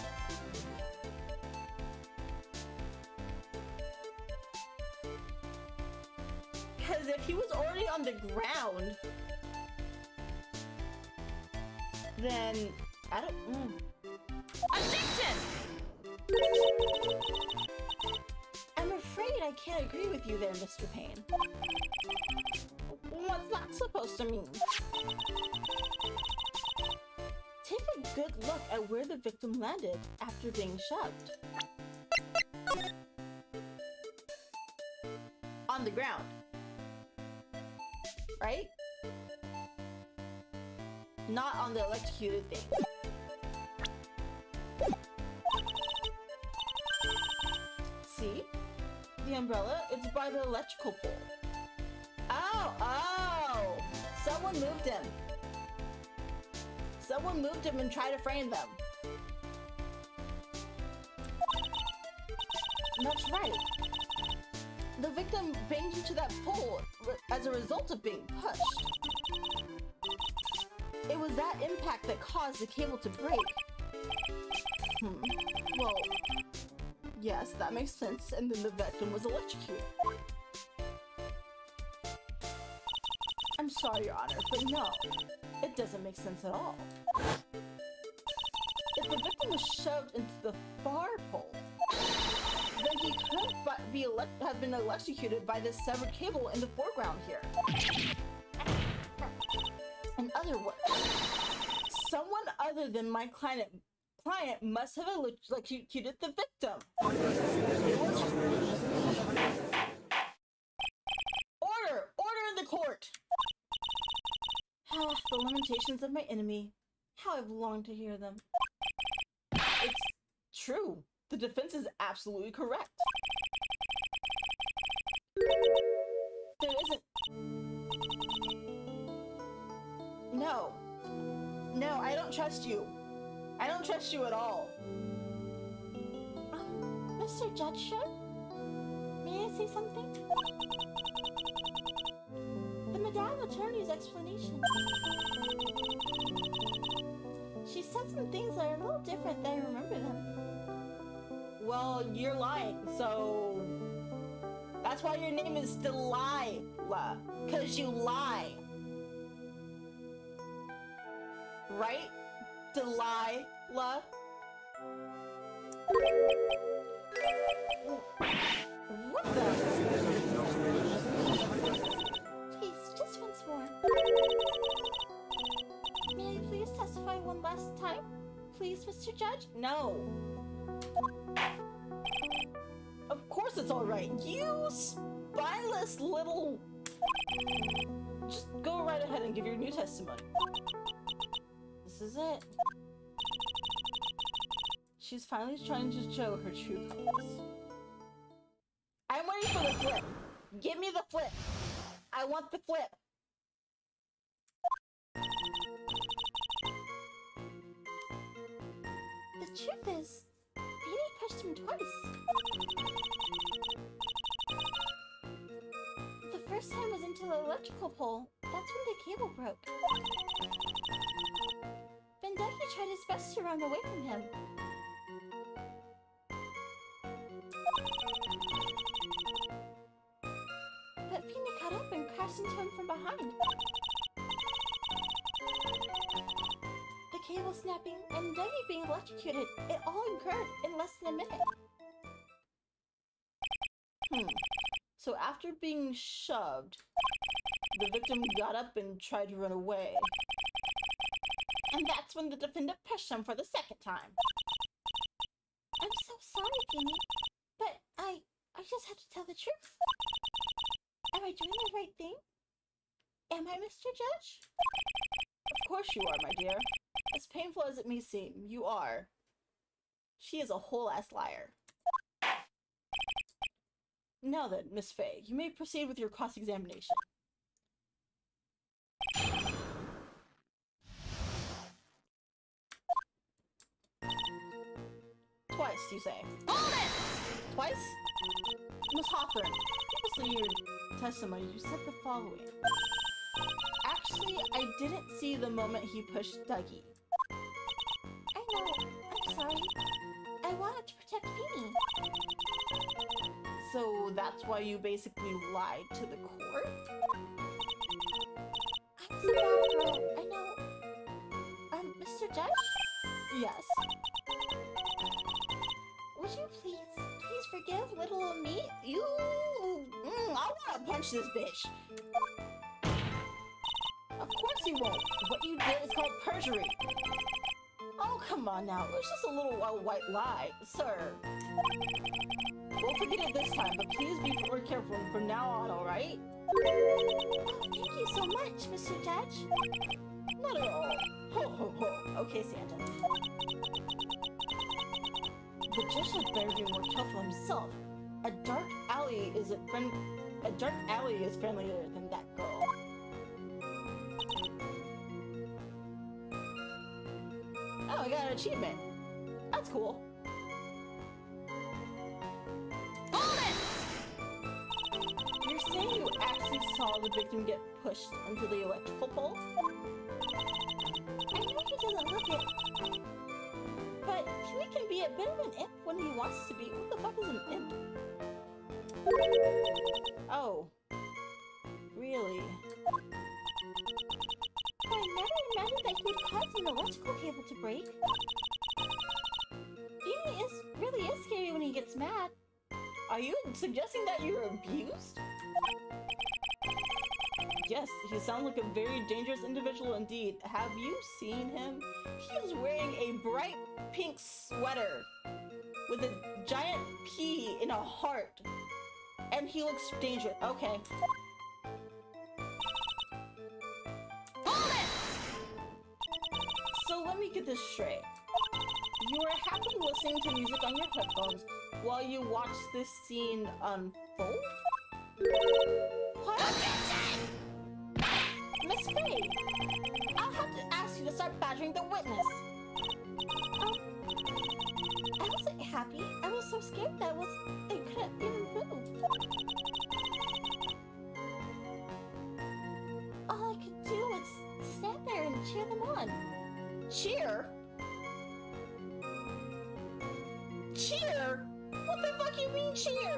Because if he was already on the ground, then I don't. Objection! I'm afraid I can't agree with you there, Mr. Payne. What's that supposed to mean? Take a good look at where the victim landed after being shoved. On the ground. Right? Not on the electrocuted thing. See? The umbrella, it's by the electrical pole. Oh! Someone moved him. Someone moved him and tried to frame them. That's right. The victim banged into that pole as a result of being pushed. It was that impact that caused the cable to break. Well, yes, that makes sense, and then the victim was electrocuted. I'm sorry, Your Honor, but no, it doesn't make sense at all. If the victim was shoved into the far pole, then he could have been electrocuted by this severed cable in the foreground here. In other words, someone other than my client must have electrocuted the victim. Order in the court. The lamentations of my enemy. How I've longed to hear them. It's true. The defense is absolutely correct. There isn't... No, I don't trust you. I don't trust you at all. Mr. Judge, sir? May I say something? The Madame Attorney's explanation. She said some things that are a little different than I remember them. Well, you're lying, so... That's why your name is Delilah. 'Cause you lie. Right? Delilah? What the? Please, just once more. May I please testify one last time? Please, Mr. Judge? No. Of course it's alright. You spineless little... Just go right ahead and give your new testimony. This is it. She's finally trying to show her true colors. I'm waiting for the flip. Give me the flip. I want the flip. The truth is, Beanie pushed him twice. The first time was into the electrical pole. That's when the cable broke. Vendetta tried his best to run away from him. But Feeny caught up and crashed into him from behind. The cable snapping and Dougie being electrocuted, it all occurred in less than a minute. So after being shoved, the victim got up and tried to run away. And that's when the defendant pushed him for the second time. I'm so sorry, Feeny, but I just have to tell the truth. Am I doing the right thing? Am I, Mr. Judge? Of course you are, my dear. As painful as it may seem, you are. She is a whole-ass liar. Now then, Miss Fay, you may proceed with your cross-examination. Twice, you say. Hold it! Twice? Miss Hawthorne, previously your testimony, you said the following. Actually, I didn't see the moment he pushed Dougie. I know. I'm sorry. I wanted to protect Feeny. So that's why you basically lied to the court? I'm so bad, girl. I know. Mr. Judge? Yes. Would you please forgive little old me? You... I wanna punch this bitch. Of course you won't. What you did is called perjury. Oh, come on now. It was just a little white lie, sir. We'll forget it this time, but please be more careful from now on, alright? Oh, thank you so much, Mr. Judge. Not at all. Ho, ho, ho. Okay, Santa. The judge had better be more careful himself. A dark alley is friendlier than that girl. Oh, I got an achievement. That's cool. Hold it! You're saying you actually saw the victim get pushed into the electrical pole? I know he doesn't look it, but he can be a bit of an imp when he wants to be. What the fuck is an imp? Oh. Really? I never imagined that he'd cause an electrical cable to break. Feeny really is scary when he gets mad. Are you suggesting that you're abused? Yes, he sounds like a very dangerous individual indeed. Have you seen him? He is wearing a bright pink sweater with a giant P in a heart. And he looks dangerous. Okay. Hold it! So let me get this straight. You were happily listening to music on your headphones while you watched this scene unfold? What? Miss Faye, I'll have to ask you to start badgering the witness. I wasn't happy. I was so scared that it couldn't even move. All I could do was stand there and cheer them on. Cheer? Cheer? What the fuck you mean cheer?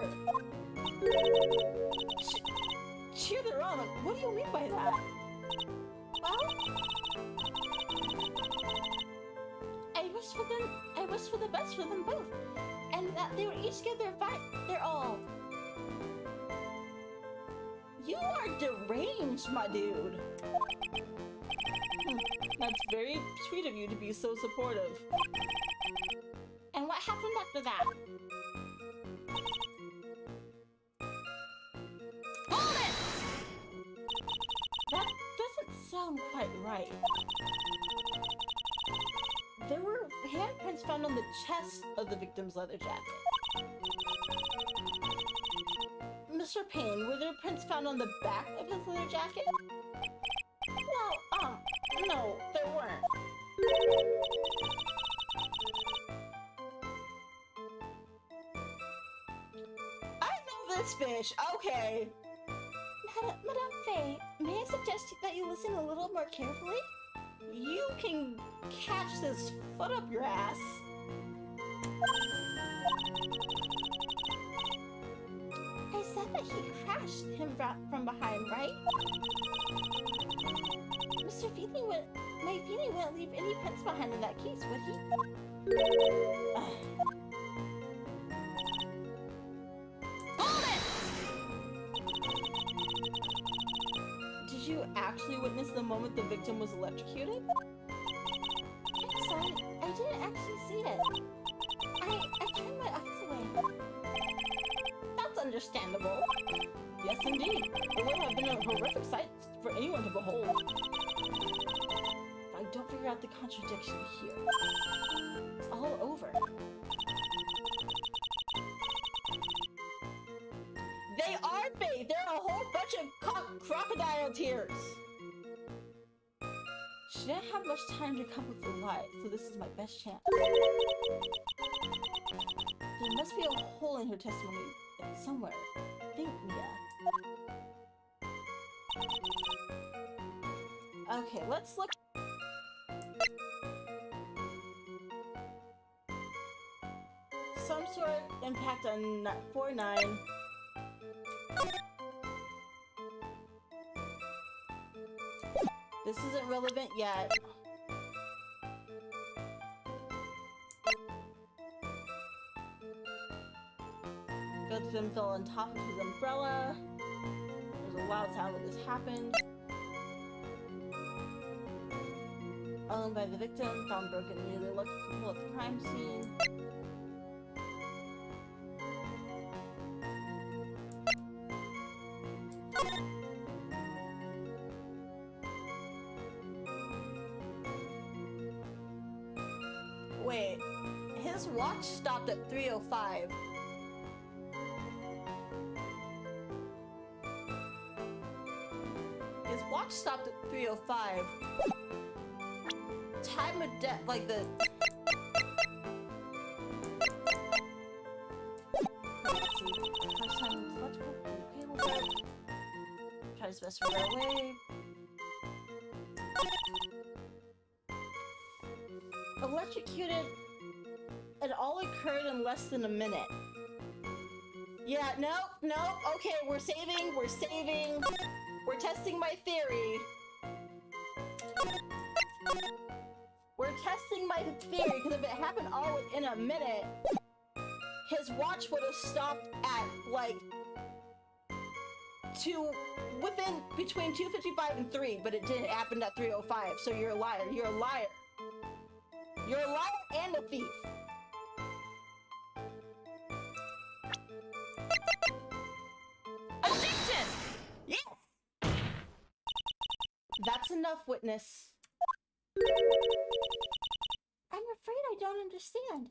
Cheer their on? What do you mean by that? Well, I wish for the best for them both, and that they would each give their all. You are deranged, my dude. That's very sweet of you to be so supportive. And what happened after that? Hold it! That doesn't sound quite right. There were handprints found on the chest of the victim's leather jacket. Mr. Payne, were there prints found on the back of his leather jacket? Well, no, there weren't. I know this bitch, okay. Madame Faye, may I suggest that you listen a little more carefully? You can catch this foot up your ass. I said that he crashed him from behind, right? Mr. Feely my Feely wouldn't leave any prints behind in that case, would he? Hold it! actually witness the moment the victim was electrocuted? I'm sorry, I didn't actually see it. I turned my eyes away. That's understandable. Yes, indeed. It would have been a horrific sight for anyone to behold. If I don't figure out the contradiction here, it's all over. They are fake! They're a whole bunch of crocodile tears! She didn't have much time to come up with a lie, so this is my best chance. There must be a hole in her testimony somewhere. Think, Mia. Okay, let's look. Some sort of impact on 4-9. This isn't relevant yet. Victim fell on top of his umbrella. There's a loud sound when this happened. Owned by the victim, found broken near the electrical at the crime scene. Wait, his watch stopped at 3:05. His watch stopped at 3:05. Time of death, like the... Let's see. First time electrical cable dead. Try his best to get away. Electrocuted. It all occurred in less than a minute. Yeah, nope. Okay, we're saving. We're testing my theory. We're testing my theory, because if it happened all within a minute, his watch would have stopped at, like, between 2:55 and 3, but it didn't happen at 3:05, so you're a liar. You're a liar. You're a liar and a thief. Objection! Yes! That's enough, witness. I'm afraid I don't understand.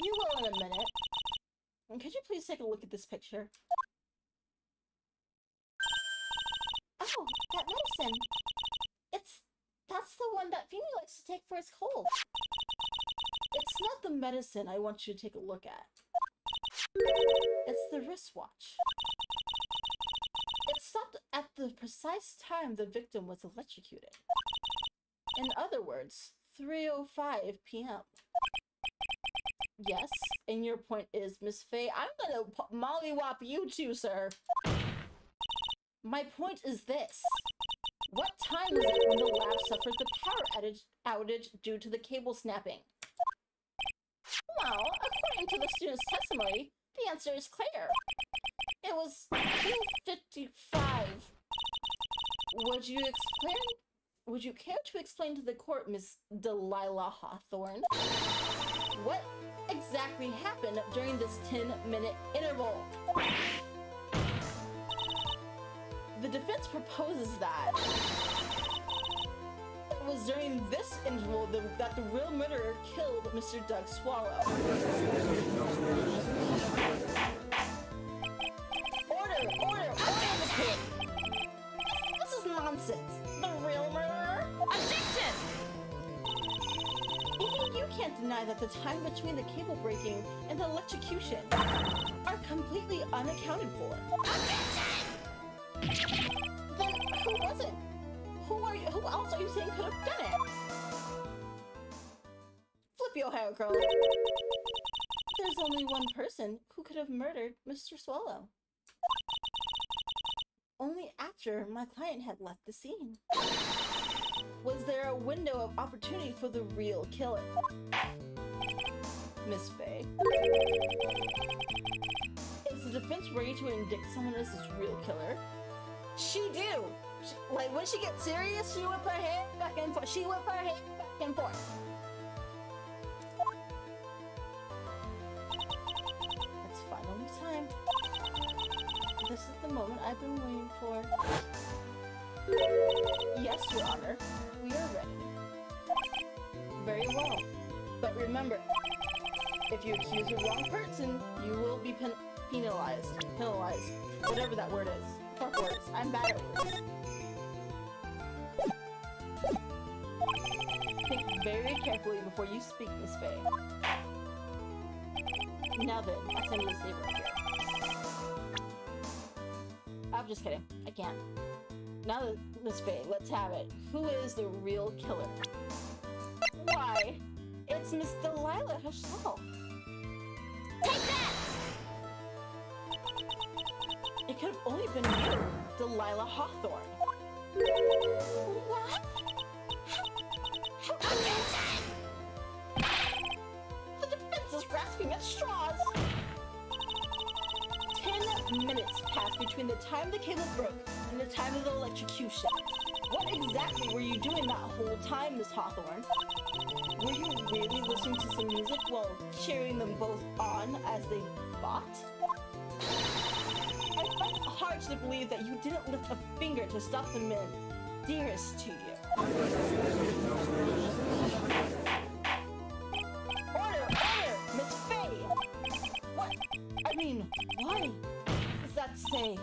You will in a minute. And could you please take a look at this picture? Oh, that medicine. That's the one that Phoebe likes to take for his cold. It's not the medicine I want you to take a look at. It's the wristwatch. It stopped at the precise time the victim was electrocuted. In other words, 3:05 p.m. Yes, and your point is, Miss Faye, I'm gonna mollywop you too, sir. My point is this. What time was it when the lab suffered the power outage due to the cable snapping? Well, according to the student's testimony, the answer is clear. It was 2:55. Would you care to explain to the court, Miss Delilah Hawthorne, what exactly happened during this 10-minute interval? The defense proposes that it was during this interval that the real murderer killed Mr. Doug Swallow. Order in the court! This is nonsense! The real murderer? Objection! Even you can't deny that the time between the cable breaking and the electrocution are completely unaccounted for. Then who was it? Who else are you saying could have done it? Flip your hair, girl. There's only one person who could have murdered Mr. Swallow. Only after my client had left the scene. Was there a window of opportunity for the real killer? Miss Faye? Is the defense ready to indict someone as this real killer? She do! Like, when she gets serious, she whip her head back and forth. She whip her head back and forth. It's finally time. This is the moment I've been waiting for. Yes, Your Honor. We are ready. Very well. But remember, if you accuse the wrong person, you will be penalized. Penalized. Whatever that word is. Fuck words. I'm bad at words. Think very carefully before you speak, Miss Faye. Now then, I send you a saber here. I'm just kidding. I can't. Now that Miss Faye, let's have it. Who is the real killer? Why, it's Miss Delilah herself. Take that! It could have only been you, Delilah Hawthorne. What? How convincing! The defense is grasping at straws. 10 minutes passed between the time the cable broke and the time of the electrocution. What exactly were you doing that whole time, Miss Hawthorne? Were you really listening to some music while cheering them both on as they fought? I find it hard to believe that you didn't lift a finger to stop the men dearest to you. Order! Order! Miss Faye! What? I mean, why does that say?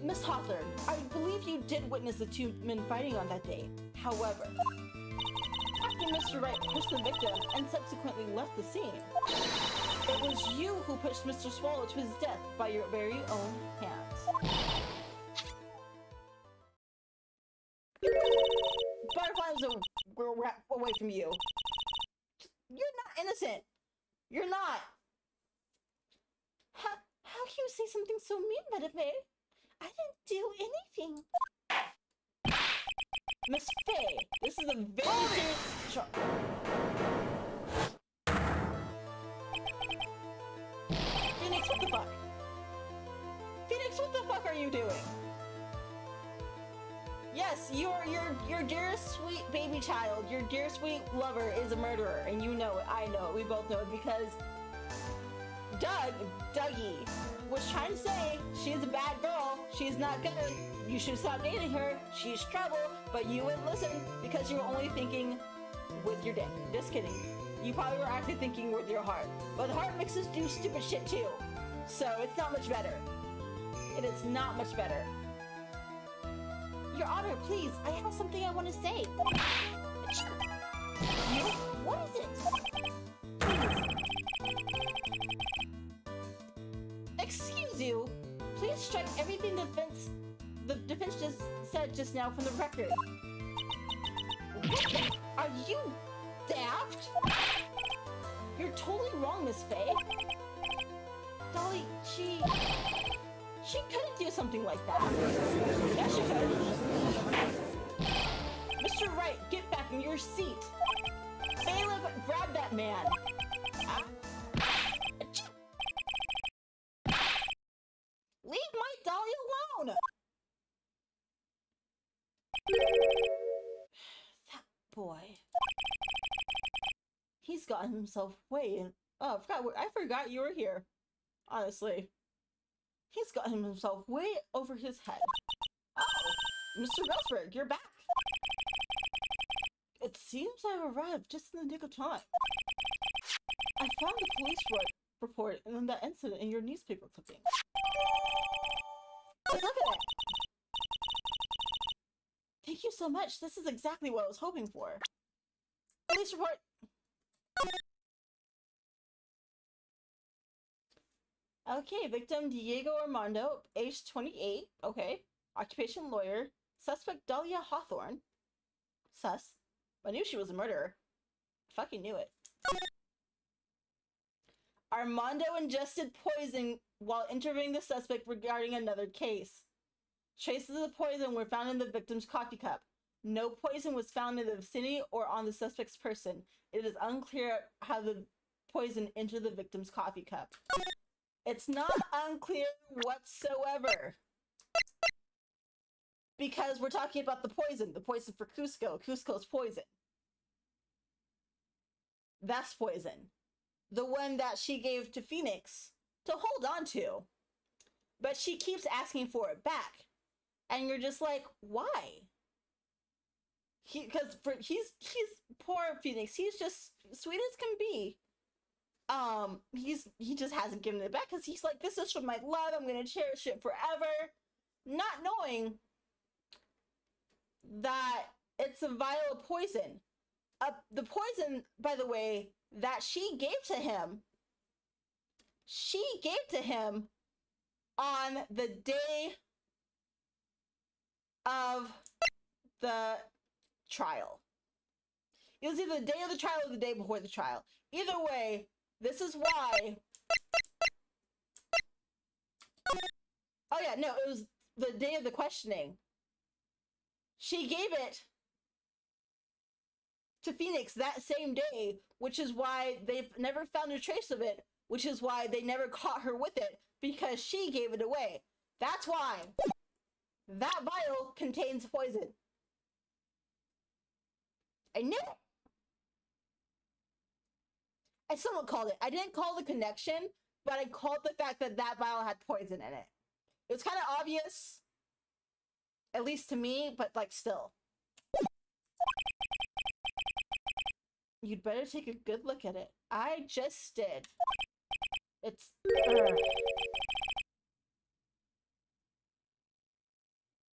Miss Hawthorne, I believe you did witness the two men fighting on that day. However, after Mr. Wright pushed the victim and subsequently left the scene, it was you who pushed Mr. Swallow to his death by your very own hands. Butterflies are away from you. You're not innocent. You're not. How can you say something so mean, Butterfly? I didn't do anything. Miss Faye, this is a very serious Phoenix, what the fuck? Phoenix, what the fuck are you doing? Yes, your dearest sweet baby child, your dear sweet lover is a murderer, and you know it, I know it, we both know it, because Dougie was trying to say she's a bad girl, she's not good, you should stop dating her, she's trouble, but you wouldn't listen because you were only thinking with your dick. Just kidding. You probably were actually thinking with your heart. But the heart makes us do stupid shit too. So it's not much better. It is not much better. Your Honor, please, I have something I want to say. What is it? Excuse you. Please strike everything the defense just said just now from the record. What? Are you daft? You're totally wrong, Miss Faye. Dolly, she couldn't do something like that. Yeah, she could. Mr. Wright, get back in your seat. Bailiff, grab that man. Leave my Dolly alone! That boy. He's gotten himself way in. Oh, I forgot you were here. Honestly. He's gotten himself way over his head. Oh, Mr. Rosberg, you're back. It seems I've arrived just in the nick of time. I found the police report and that incident in your newspaper clipping. Let's look at it. Thank you so much. This is exactly what I was hoping for. Police report. Okay, victim Diego Armando, age 28. Okay. Occupation lawyer. Suspect Dahlia Hawthorne. Sus. I knew she was a murderer. Fucking knew it. Armando ingested poison while interviewing the suspect regarding another case. Traces of poison were found in the victim's coffee cup. No poison was found in the vicinity or on the suspect's person. It is unclear how the poison entered the victim's coffee cup. It's not unclear whatsoever. Because we're talking about the poison for Cusco. Cusco's poison. That's poison. The one that she gave to Phoenix to hold on to. But she keeps asking for it back. And you're just like, why? Because he's poor Phoenix. He's just sweet as can be. He just hasn't given it back because he's like, this is for my love. I'm gonna cherish it forever, not knowing that it's a vial of poison. The poison, by the way, that she gave to him on the day of the trial. It was either the day of the trial or the day before the trial. Either way, this is why. Oh yeah, no, it was the day of the questioning. She gave it to Phoenix that same day, which is why they've never found a trace of it, which is why they never caught her with it, because she gave it away. That's why that vial contains poison. I knew it. I somewhat called it. I didn't call the connection, but I called the fact that that vial had poison in it. It was kind of obvious, at least to me, but like still. You'd better take a good look at it. I just did. It's...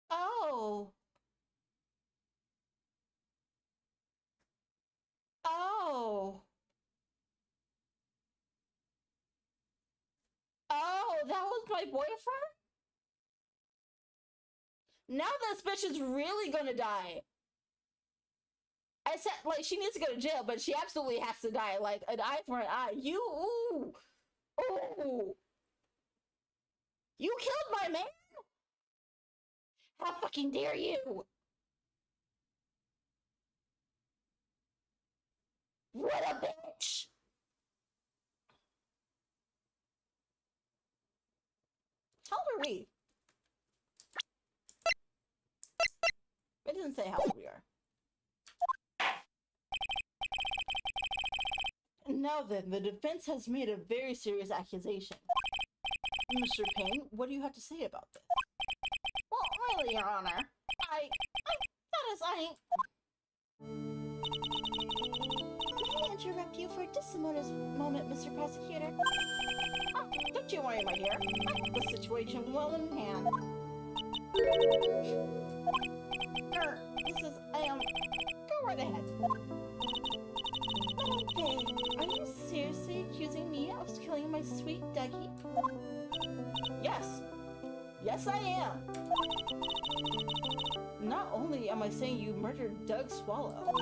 Oh. Oh. Oh, that was my boyfriend? Now this bitch is really gonna die. I said, like, she needs to go to jail, but she absolutely has to die. Like, an eye for an eye. You, ooh. Ooh. You killed my man? How fucking dare you? What a bitch! How old are we? It doesn't say how old we are. Now then, the defense has made a very serious accusation. Mr. Payne, what do you have to say about this? Well, really, Your Honor, May I interrupt you for just a moment, Mr. Prosecutor? Oh, don't you worry, my dear. I have the situation well in hand. Go right ahead. Madam Faye, are you seriously accusing me of killing my sweet Dougie? Yes. Yes, I am. Not only am I saying you murdered Doug Swallow,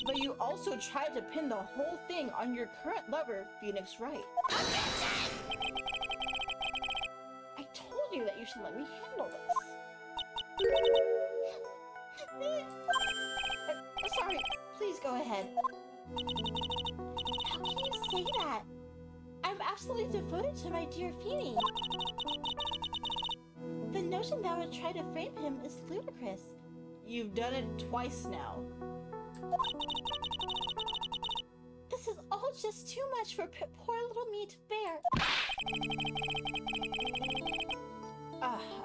but you also tried to pin the whole thing on your current lover, Phoenix Wright. I told you that you should let me handle this. Sorry, please go ahead. How can you say that? I'm absolutely devoted to my dear Feeny. The notion that I would try to frame him is ludicrous. You've done it twice now. This is all just too much for poor little me to bear.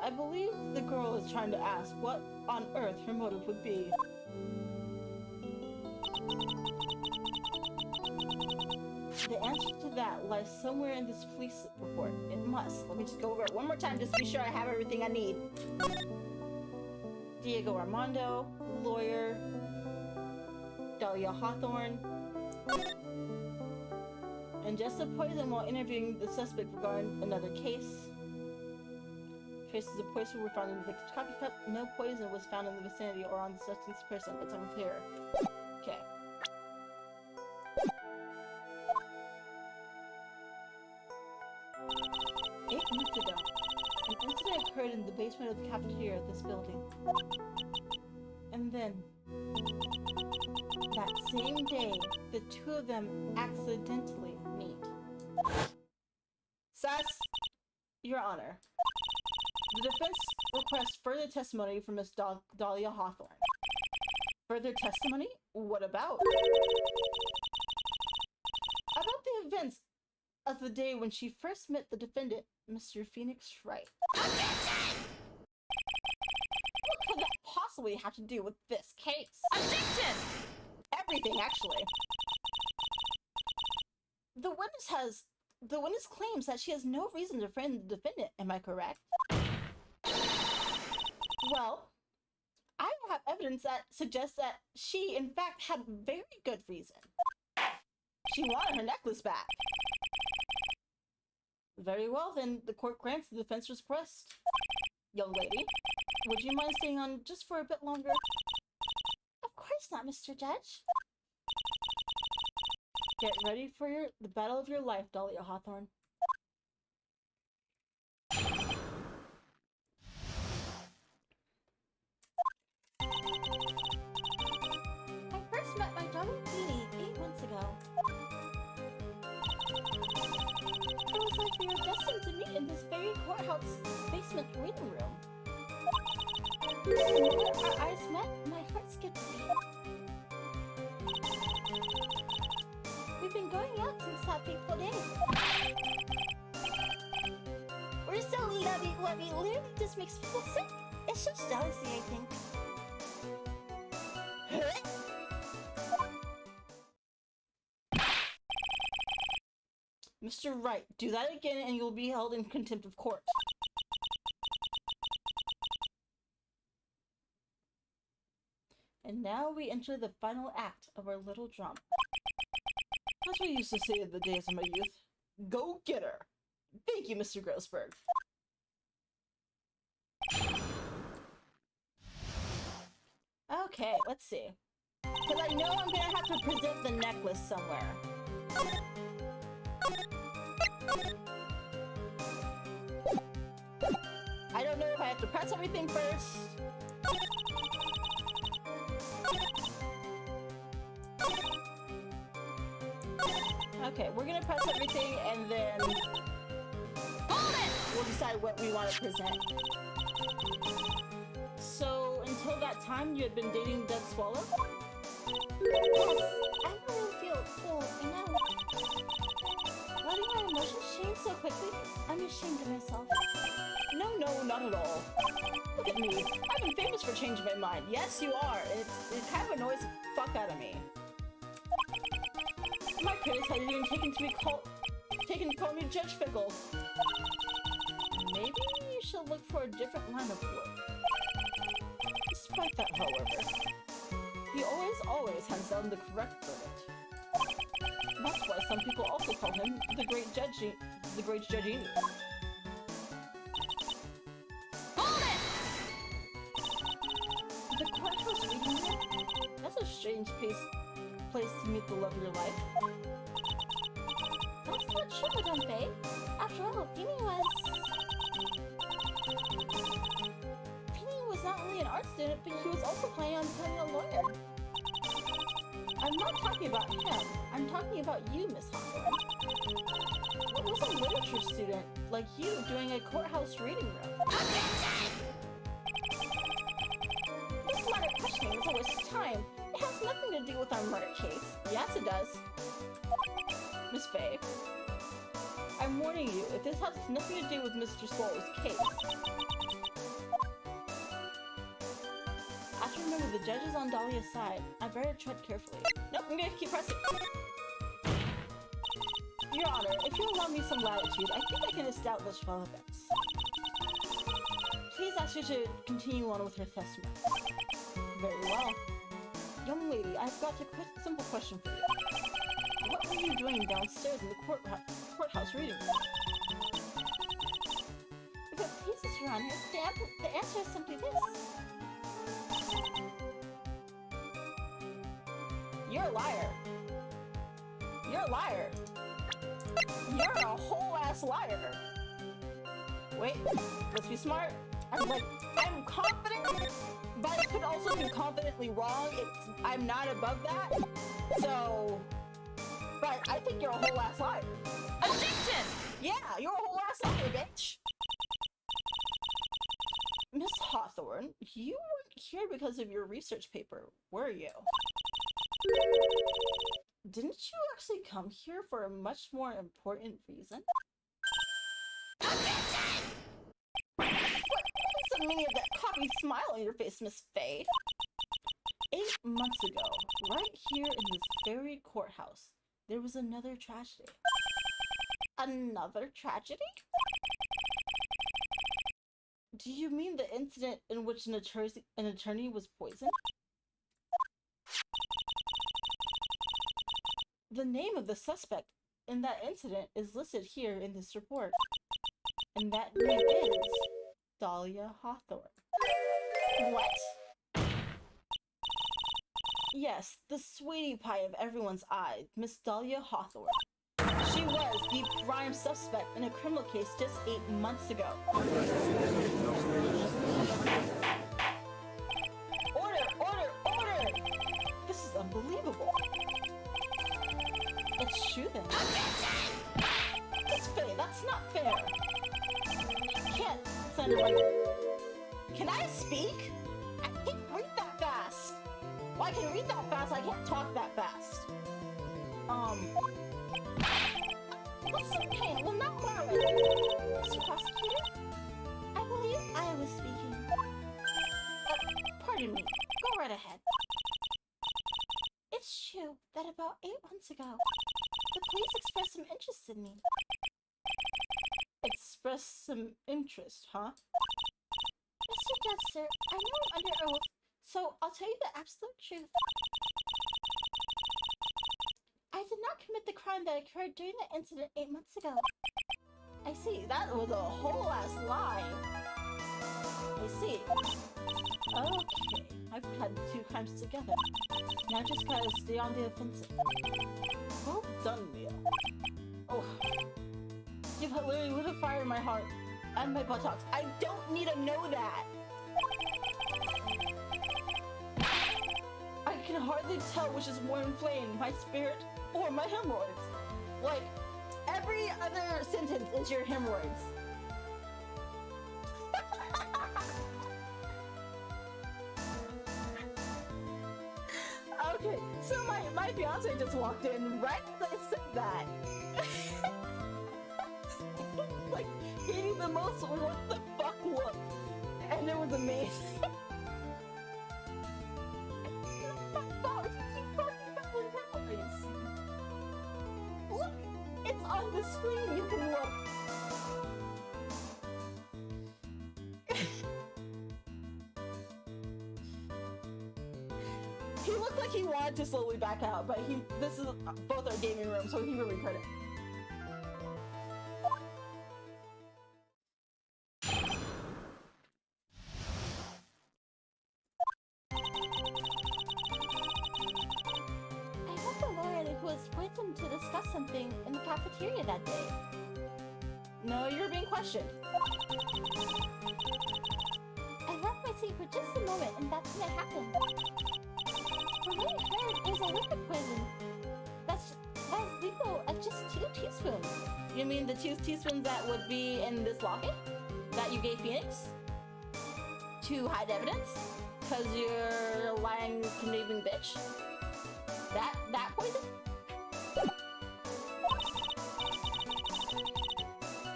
I believe the girl is trying to ask what on earth her motive would be. The answer to that lies somewhere in this police report. It must. Let me just go over it one more time just to be sure I have everything I need. Diego Armando, lawyer, Dahlia Hawthorne, ingested poison while interviewing the suspect regarding another case. Traces of poison were found in the victim's coffee cup. No poison was found in the vicinity or on the substance person. It's unclear. Okay. Eight months ago, an incident occurred in the basement of the cafeteria of this building. And then, that same day, the two of them accidentally meet. Sus, Your Honor, The defense requests further testimony from Miss Dahlia Hawthorne. Further testimony? What about? About the events of the day when she first met the defendant, Mr. Phoenix Wright. Objection! What could that possibly have to do with this case? Objection! Everything, actually. The witness claims that she has no reason to friend the defendant, am I correct? Well, I have evidence that suggests that she, in fact, had very good reason. She wanted her necklace back. Very well, then the court grants the defense request. Young lady, would you mind staying on just for a bit longer? Of course not, Mr. Judge. Get ready for the battle of your life, Dahlia Hawthorne. I first met my darling Beanie 8 months ago. It was like we were destined to meet in this very courthouse basement reading room. The moment our eyes met, my heart skipped a beat. We've been going out since that fateful day. We're so lovey what we literally just makes people sick. It's just jealousy, I think. Mr. Wright, do that again and you'll be held in contempt of court. And now we enter the final act of our little drama. As we used to say in the days of my youth, go get her! Thank you, Mr. Grossberg. Okay, let's see. Because I know I'm gonna have to present the necklace somewhere. I don't know if I have to press everything first. Okay, we're gonna press everything and then we'll decide what we want to present. So, until that time, you had been dating Doug Swallow? Yes, I really feel full, you know. Letting my emotions change so quickly, I'm ashamed of myself. No, not at all. Look at me. I've been famous for changing my mind. Yes, you are. It kind of annoys the fuck out of me. My parents had even taken to call me Judge Fickle. Maybe you should look for a different line of work. Despite that, however, he always hands down the correct verdict. That's why some people also call him the Great Judge. Hold it! The courthouse reading room? That's a strange place to meet the love of your life. That's not true, Madame Faye. After all, Feeny was not only an art student, but he was also planning on becoming a lawyer. I'm not talking about him. I'm talking about you, Miss Hawthorne. What was a literature student like you doing a courthouse reading room? This line of questioning is a waste of time. It has nothing to do with our murder case. Yes, it does. Miss Faye, I'm warning you, if this has nothing to do with Mr. Swallow's case. I have to remember the judge is on Dahlia's side. I better tread carefully. Nope, I'm gonna keep pressing. Your Honor, if you allow me some latitude, I think I can establish relevance. Please ask her to continue on with her testimony. Very well. Young lady, I've got a simple question for you. What were you doing downstairs in the courthouse reading room? If it pleases Your Honor, the answer is simply this. You're a liar. You're a liar. You're a whole-ass liar. Wait, let's be smart. I'm confident, but I could also be confidently wrong. I'm not above that. So, but I think you're a whole-ass liar. Objection! Yeah, you're a whole-ass liar, bitch. Hawthorne, you weren't here because of your research paper, were you? Didn't you actually come here for a much more important reason? What is the meaning of that cocky smile on your face, Miss Fade? 8 months ago, right here in this very courthouse, there was another tragedy. Another tragedy? Do you mean the incident in which an attorney was poisoned? The name of the suspect in that incident is listed here in this report. And that name is Dahlia Hawthorne. What? Yes, the sweetie pie of everyone's eye, Miss Dahlia Hawthorne. She was the prime suspect in a criminal case just 8 months ago. Order! Order! Order! This is unbelievable. It's true then. Miss Faye, that's not fair. You can't send it right. Can I speak? I can't read that fast. Well, I can read that fast, I can't talk that fast. Mr. Payne, well, not Marlon. Mr. Prosecutor? I believe I was speaking. Pardon me. Go right ahead. It's true that about 8 months ago, the police expressed some interest in me. Expressed some interest, huh? Mr. Judge, sir, I know I'm under oath, so I'll tell you the absolute truth. I did not commit the crime that occurred during the incident 8 months ago. I see, that was a whole ass lie. I see. Okay, I've had the 2 crimes together. Now just gotta stay on the offensive. Well done, Mia. Oh, you've literally lit a fire in my heart and my buttocks. I don't need to know that. I can hardly tell which is more inflamed, my spirit or my hemorrhoids. Like, every other sentence is your hemorrhoids. Okay, so my fiance just walked in right as I said that. Like, gave me the most what the fuck look. And it was amazing. Look, it's on the screen, you can look. He looked like he wanted to slowly back out, but this is both our gaming room, so he really couldn't. I met the lawyer who was with him to discuss something in the cafeteria that day. No, you're being questioned. I left my seat for just a moment, and that's when it happened. From what I heard, it was a liquid poison. That's lethal at just 2 teaspoons. You mean the 2 teaspoons that would be in this locket? That you gave Phoenix? To hide evidence? Cause you're a lying, conniving bitch? That poison?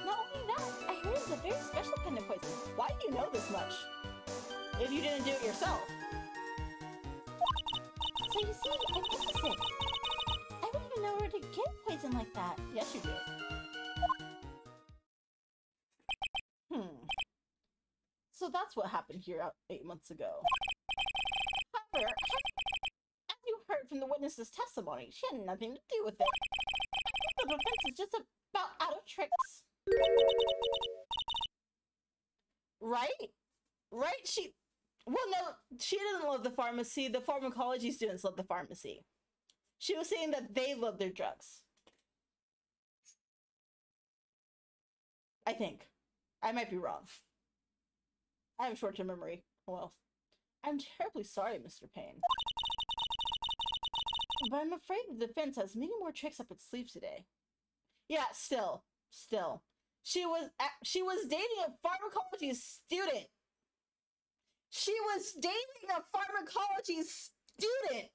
Not only that, I heard it's a very special kind of poison. Why do you know this much? If you didn't do it yourself. So you see, I'm innocent. I wouldn't even know where to get poison like that. Yes, you do. So that's what happened here 8 months ago. However, as you heard from the witness's testimony, she had nothing to do with it. I think the defense is just about out of tricks. Right? Right? Well, no, she didn't love the pharmacy. The pharmacology students love the pharmacy. She was saying that they love their drugs. I think. I might be wrong. I have short-term memory. Well, I'm terribly sorry, Mr. Payne. But I'm afraid the defense has many more tricks up its sleeve today. Yeah, still. She was dating a pharmacology student. She was dating a pharmacology student.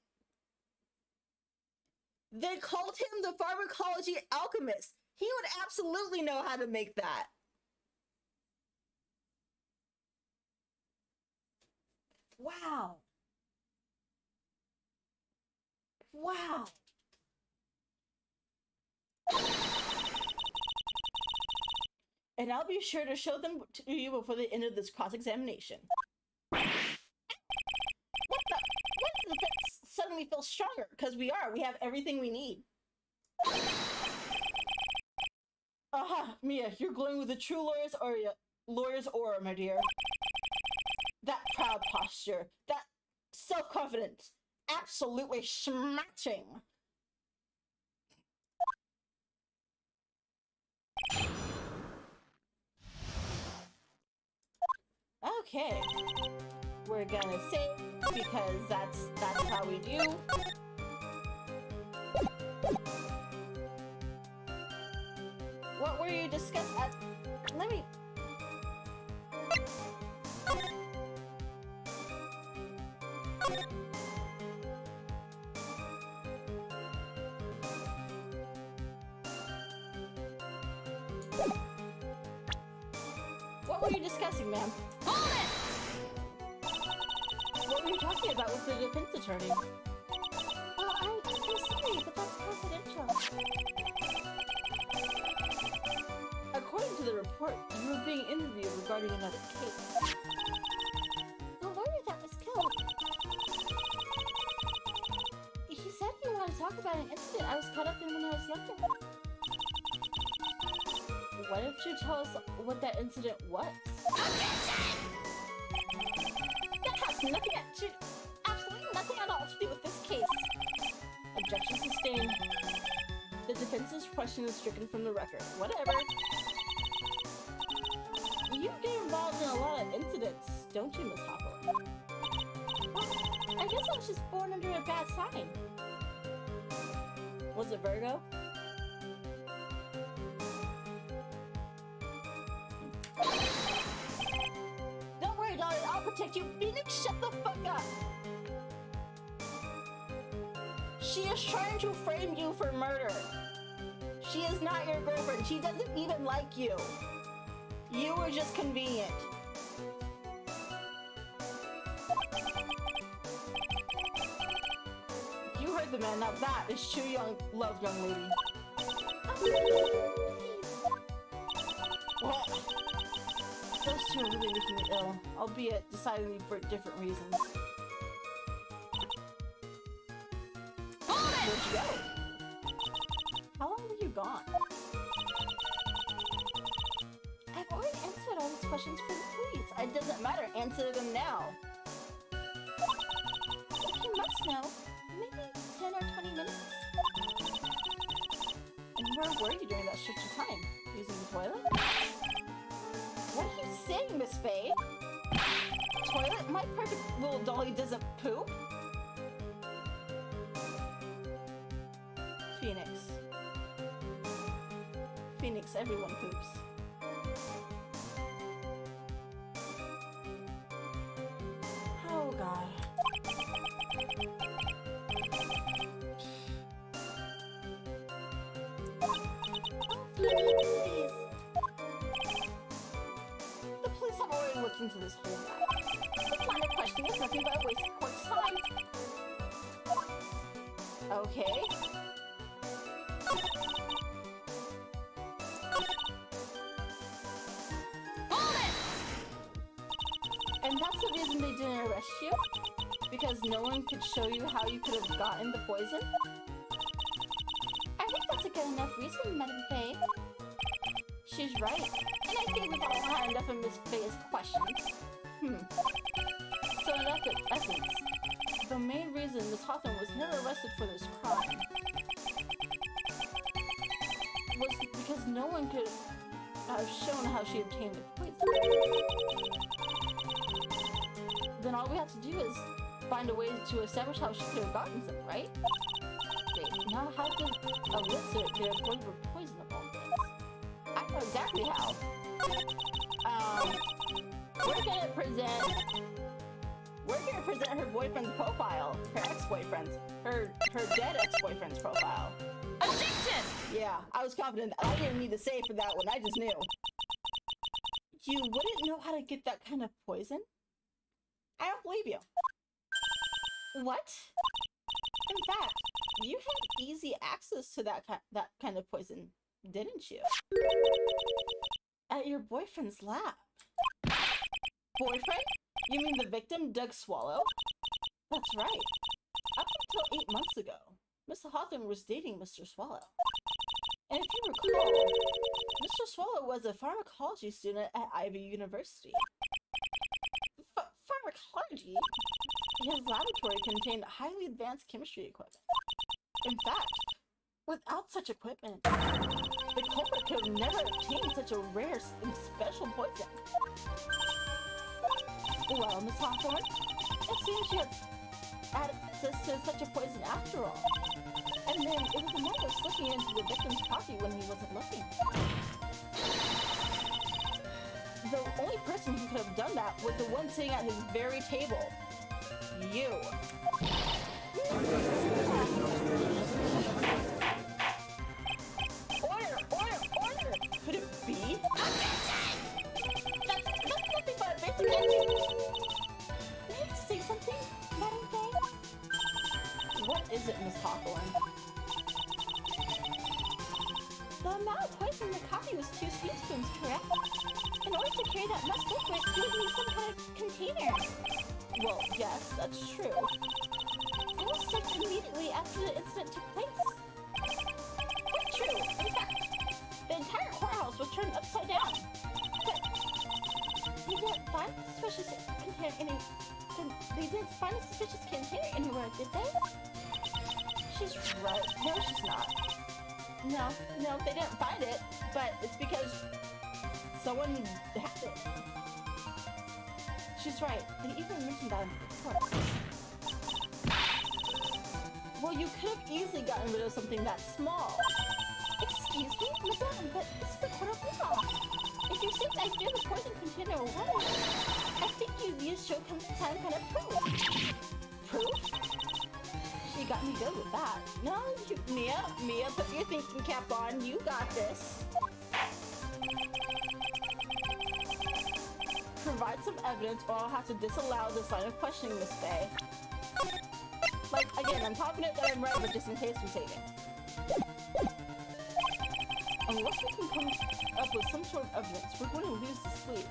They called him the pharmacology alchemist. He would absolutely know how to make that. Wow. Wow. And I'll be sure to show them to you before the end of this cross-examination. What the? What does the fix suddenly feel stronger? Because we have everything we need. Aha, Mia, you're glowing with a true lawyer's aura, my dear. That proud posture, that self-confidence, absolutely smashing. Okay, we're gonna save because that's how we do. What were you discussing? Let me. What were you discussing, ma'am? Hold it! What were you talking about with the defense attorney? I'm sorry, but that's confidential. According to the report, you were being interviewed regarding another case. The lawyer that was killed. He said he wanted to talk about an incident I was caught up in when I was younger. Why don't you tell us what that incident was? Objection! That has absolutely nothing at all to do with this case. Objection sustained. The defense's question is stricken from the record. Whatever. You get involved in a lot of incidents, don't you, Miss Hopper? Well, I guess I was just born under a bad sign. Was it Virgo? Don't worry, darling, I'll protect you. Phoenix, shut the fuck up! She is trying to frame you for murder. She is not your girlfriend. She doesn't even like you. You were just convenient. You heard the man. Now that is true love, young lady. Well, those two are really making me ill, albeit decidedly for different reasons. Where'd you go? How long were you gone? I've already answered all these questions for the police. It doesn't matter. Answer them now. You must know. Maybe 10 or 20 minutes. And where were you during that stretch of time? Using the toilet? What are you saying, Miss Faye? Toilet? My perfect little dolly doesn't poop? Phoenix. Phoenix, everyone poops. Oh god. Please. The police have already looked into this whole matter. The line of questioning is nothing but a waste of court's time. Okay. Hold it! And that's the reason they didn't arrest you? Because no one could show you how you could have gotten the poison? I think that's a good enough reason, Madame Faye. She's right. And I think we've all had enough of Miss Faye's questions. So in essence, the main reason Miss Hoffman was never arrested for this crime was because no one could have shown how she obtained the poison. Then all we have to do is find a way to establish how she could have gotten some, right? Wait, now how could a wizard get a poison of all things? I know exactly how. We're gonna present We're here to present her boyfriend's profile. Her ex-boyfriend's. Her dead ex-boyfriend's profile. Objection! Yeah, I was confident. I didn't need to say for that one. I just knew. You wouldn't know how to get that kind of poison? I don't believe you. What? In fact, you had easy access to that kind of poison, didn't you? At your boyfriend's lab. Boyfriend? You mean the victim, Doug Swallow? That's right. Up until 8 months ago, Mr. Hawthorne was dating Mr. Swallow. And if you recall, Mr. Swallow was a pharmacology student at Ivy University. Pharmacology? His laboratory contained highly advanced chemistry equipment. In fact, without such equipment, the culprit could have never obtained such a rare and special poison. Well, Miss Hawthorne, it seems you had access to such a poison after all. And then it was a matter of slipping into the victim's pocket when he wasn't looking. The only person who could have done that was the one sitting at his very table. You. Order! Could it be? That's nothing but a basic answer. May I say something, Madam Faye? What is it, Miss Hawthorne? The amount of poison in the coffee was 2 teaspoons, correct? In order to carry that much liquid, you would need some kind of container. Well, yes, that's true. I was sick immediately after the incident took place. Quite true. In fact, the entire courthouse was turned upside down. But they didn't find a suspicious container anywhere, did they? She's right. No, she's not. No, they didn't find it, but it's because someone had it. She's right. They even mentioned that in the report. Well, you could have easily gotten rid of something that small. Excuse me, madame, but this is a court of law. If you think I threw the poison container away, I think you'd use show some kind of proof. Proof? She got me good with that. No, Mia, put your thinking cap on. You got this. Provide some evidence or I'll have to disallow this line of questioning, Miss Faye. Like, again, I'm confident that I'm right, but just in case I'm taking. Unless we can come up with some sort of evidence, we're going to lose the sleep.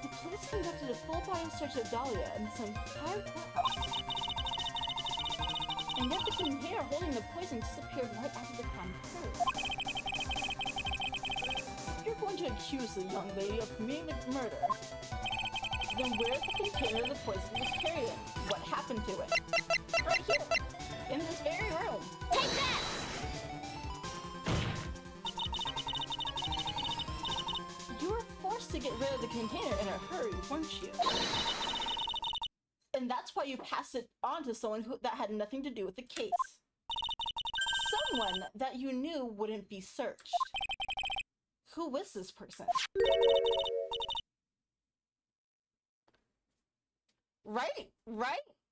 The police conducted a full-body search of Dahlia and this entire courthouse. And yet the container holding the poison disappeared right after the crime occurred. You're going to accuse the young lady of committing the murder. Then where's the container the poison was carried in? What happened to it? Right here! In this very room! Take that! You were forced to get rid of the container in a hurry, weren't you? And that's why you passed it on to someone that had nothing to do with the case. Someone that you knew wouldn't be searched. Who was this person? Right?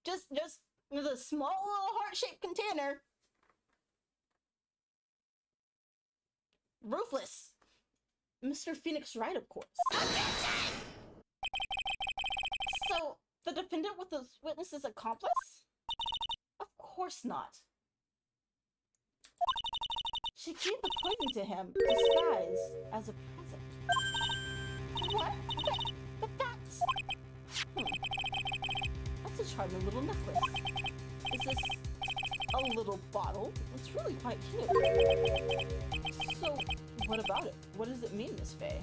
Just the small little heart-shaped container. Ruthless. Mr. Phoenix Wright, of course. So, the defendant was the witness's accomplice? Of course not. She gave the poison to him, disguised as a present. What? But that's... That's a charming little necklace. Is this a little bottle? It's really quite cute. So, what about it? What does it mean, Miss Faye?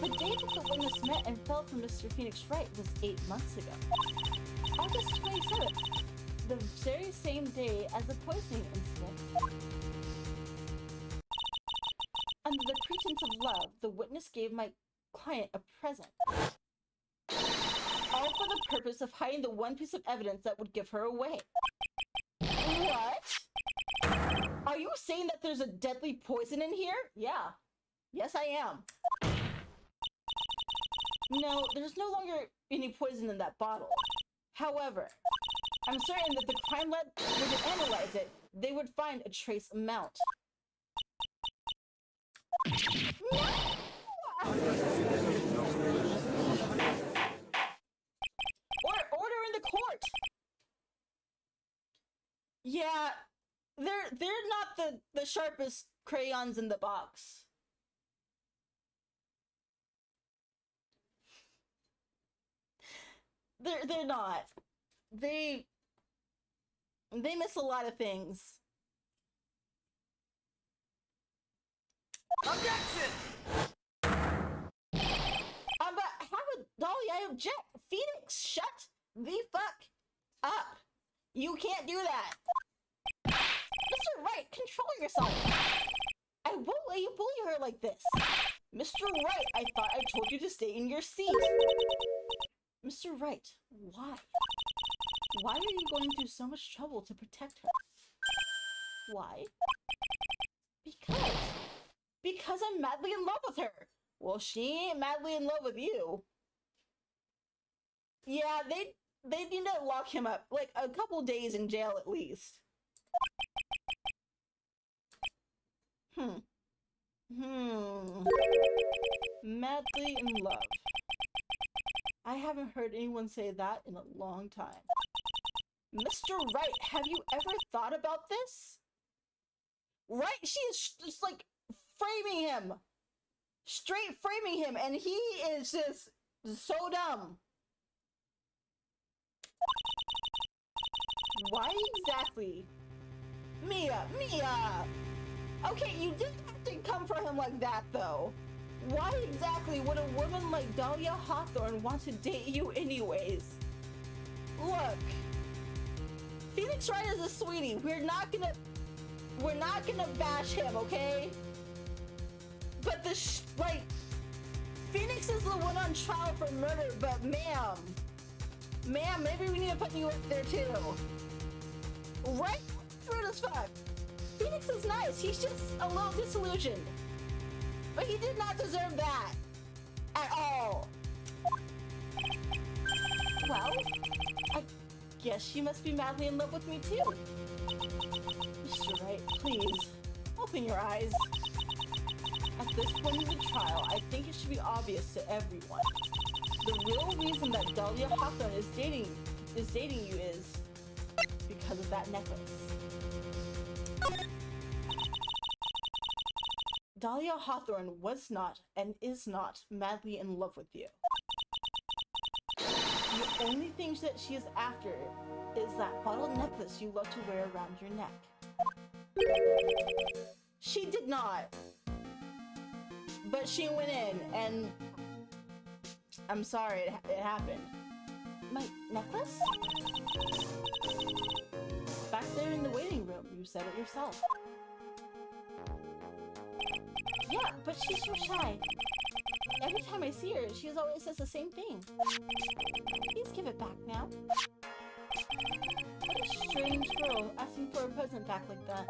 The day that the witness met and fell for Mr. Phoenix Wright was 8 months ago. August 27th, the very same day as the poisoning incident. Under the pretense of love, the witness gave my client a present. All for the purpose of hiding the one piece of evidence that would give her away. What? Are you saying that there's a deadly poison in here? Yeah. Yes, I am. No, there's no longer any poison in that bottle. However, I'm certain that the crime lab were to analyze it, they would find a trace amount. No! Order in the court! Yeah, they're not the sharpest crayons in the box. They're not. They miss a lot of things. Objection! But how would Dolly, I object. Phoenix, shut the fuck up. You can't do that. Mr. Wright, control yourself. I won't let you bully her like this. Mr. Wright, I thought I told you to stay in your seat. Mr. Wright, why? Why are you going through so much trouble to protect her? Why? Because I'm madly in love with her. Well, she ain't madly in love with you. Yeah, they need to lock him up, like, a couple days in jail at least. Madly in love. I haven't heard anyone say that in a long time. Mr. Wright, have you ever thought about this? Right? She is just, like, framing him. Straight framing him, and he is just so dumb. Why exactly? Mia! Okay, you didn't have to come for him like that, though. Why exactly would a woman like Dahlia Hawthorne want to date you anyways? Look, Phoenix Wright is a sweetie. We're not gonna bash him, okay? But like, Phoenix is the one on trial for murder, but ma'am, maybe we need to put you up there too. Right? Rude as fuck. Phoenix is nice. He's just a little disillusioned. But he did not deserve that. At all. Well, I guess you must be madly in love with me too. Mr. Wright, please, open your eyes. At this point in the trial, I think it should be obvious to everyone. The real reason that Dahlia Hawthorne is dating you is because of that necklace. Dahlia Hawthorne was not and is not madly in love with you. The only thing that she is after is that bottle necklace you love to wear around your neck. She did not. But she went in, and I'm sorry it happened. My necklace? Back there in the waiting room, you said it yourself. Yeah, but she's so shy. Every time I see her, she always says the same thing. Please give it back now. What a strange girl asking for a present back like that.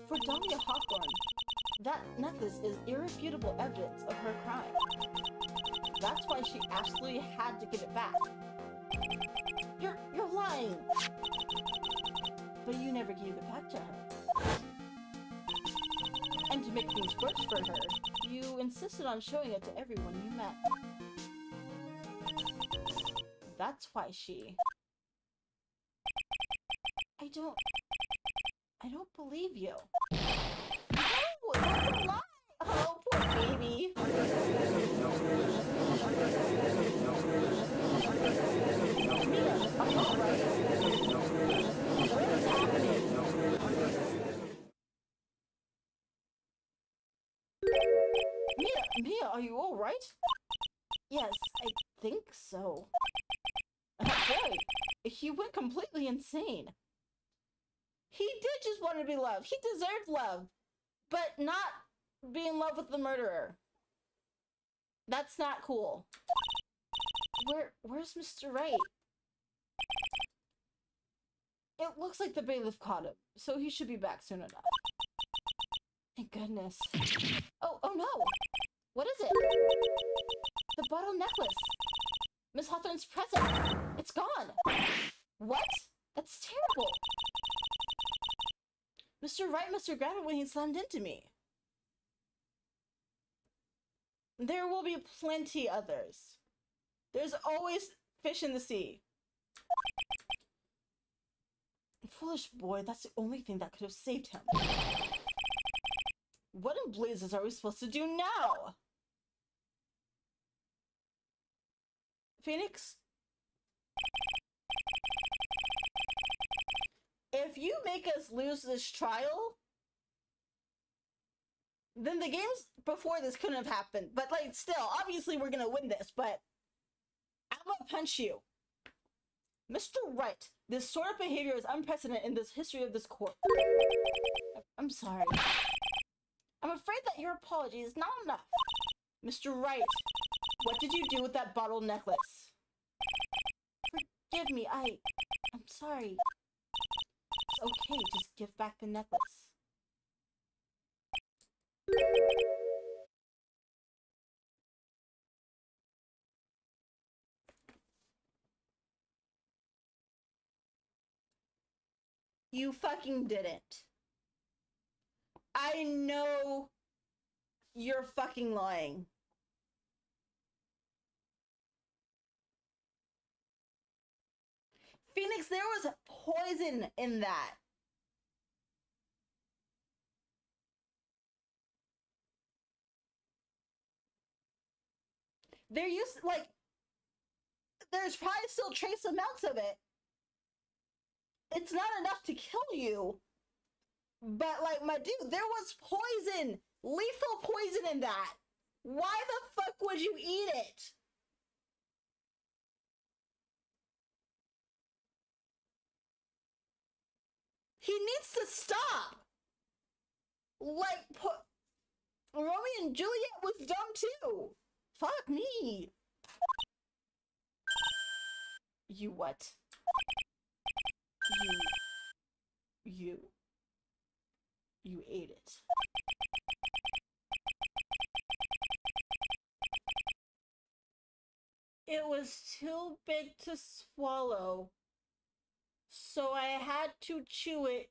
For Dahlia Hawthorne, that necklace is irrefutable evidence of her crime. That's why she absolutely had to give it back. You're lying! But you never gave it back to her. And to make things worse for her, you insisted on showing it to everyone you met. That's why she... I don't believe you. No, that's a lie! Oh, poor baby. Mia, are you alright? What is happening? Mia, are you alright? Yes, I think so. Boy, he went completely insane. He did just want to be loved. He deserved love. But not be in love with the murderer. That's not cool. Where's Mr. Wright? It looks like the bailiff caught him, so he should be back soon enough. Thank goodness. Oh no! What is it? The bottle necklace. Miss Hawthorne's present. It's gone. What? That's terrible. Mr. Wright must have grabbed it when he slammed into me. There will be plenty others. There's always fish in the sea. Foolish boy, that's the only thing that could have saved him. What in blazes are we supposed to do now? Phoenix? If you make us lose this trial, then the games before this couldn't have happened. But, like, still, obviously we're gonna win this, but I'm gonna punch you. Mr. Wright, this sort of behavior is unprecedented in this history of this court. I'm sorry. I'm afraid that your apology is not enough. Mr. Wright, what did you do with that bottle necklace? Forgive me, I'm sorry. It's okay, just give back the necklace. You fucking didn't. I know you're fucking lying. Phoenix, there was poison in that. There used, like, there's probably still trace amounts of it. It's not enough to kill you. But, like, my dude, there was poison. Lethal poison in that. Why the fuck would you eat it? He needs to stop. Like, Romeo and Juliet was dumb too. Fuck me. You what? You ate it. It was too big to swallow, so I had to chew it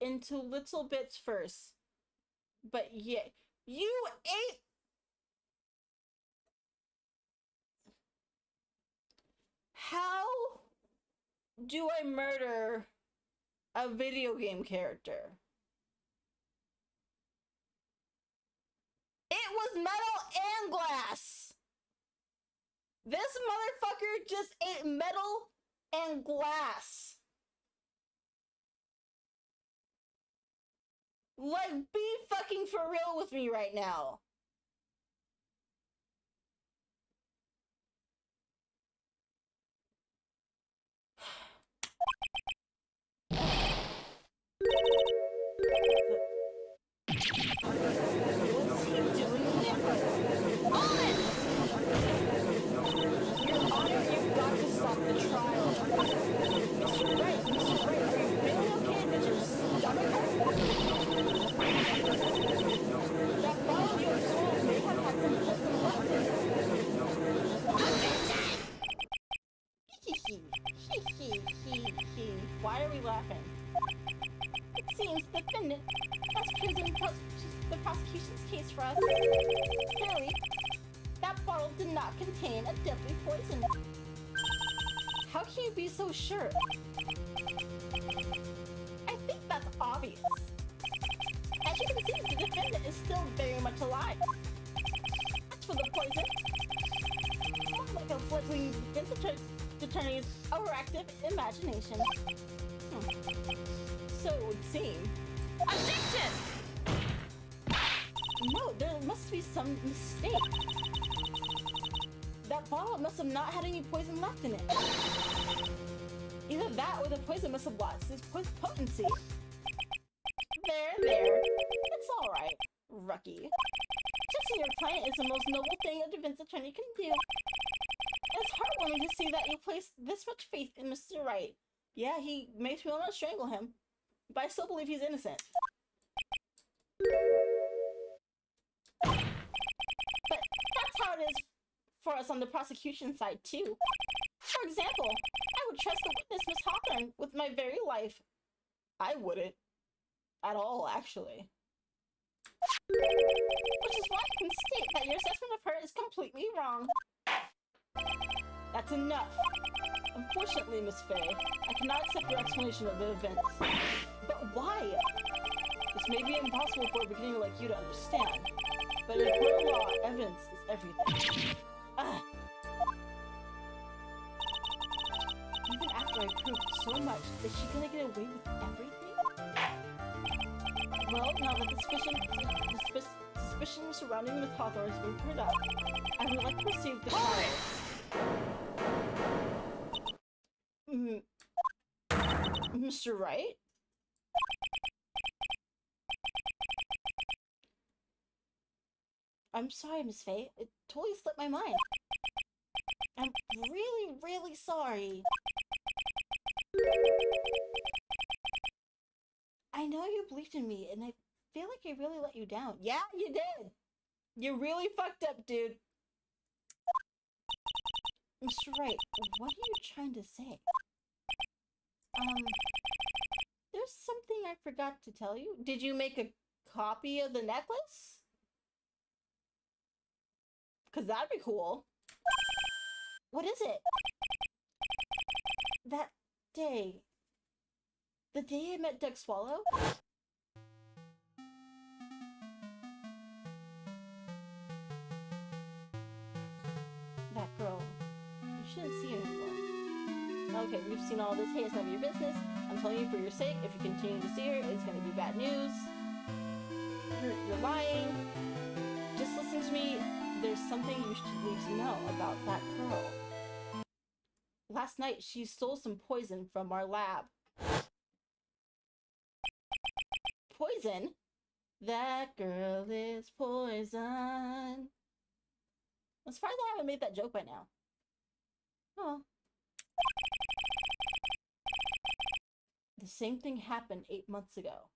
into little bits first. But yeah, you ate... How do I murder a video game character? It was metal and glass! This motherfucker just ate metal and glass. Like, be fucking for real with me right now. What's he doing there? On! Your Honor, you've got to stop the trial. Mr. Wright, are you really okay with your stomach hurt? That bottle you have swallowed may have had some poison left in it. Why are we laughing? It seems the defendant has chosen the prosecution's case for us. Clearly, that bottle did not contain a deadly poison. How can you be so sure? I think that's obvious. As you can see, the defendant is still very much alive. As for the poison, like a fledgling defense attorney's overactive imagination. So it would seem. Objection! No, there must be some mistake. That bottle must have not had any poison left in it. Either that or the poison must have lost its potency. There. It's alright, rookie. Trusting your client is the most noble thing a defense attorney can do. It's heartwarming to see that you place this much faith in Mr. Wright. Yeah, he makes me want to strangle him, but I still believe he's innocent. But how it is for us on the prosecution side, too. For example, I would trust the witness, Miss Hawthorne, with my very life. I wouldn't. At all, actually. Which is why I can state that your assessment of her is completely wrong. That's enough. Unfortunately, Miss Faye, I cannot accept your explanation of the events. But why? This may be impossible for a beginner like you to understand, but in a court of law, evidence is everything. Ugh. Even after I proved so much, is she gonna get away with everything? Well, now that the suspicion surrounding Miss Hawthorne has been cleared up, I would like to receive the trial. Mr. Wright? I'm sorry, Miss Faye. It totally slipped my mind. I'm really, really sorry. I know you believed in me, and I feel like I really let you down. Yeah, you did! You really fucked up, dude. Mr. Wright, what are you trying to say? There's something I forgot to tell you. Did you make a copy of the necklace? Because that'd be cool. What is it? That day. The day I met Doug Swallow? That girl. You shouldn't see her anymore. Okay, we've seen all this. Hey, it's none of your business. I'm telling you for your sake, if you continue to see her, it's gonna be bad news. You're lying. Just listen to me. There's something you should need to know about that girl. Last night, she stole some poison from our lab. Poison? That girl is poison. I'm surprised I haven't made that joke by now. Oh. The same thing happened 8 months ago.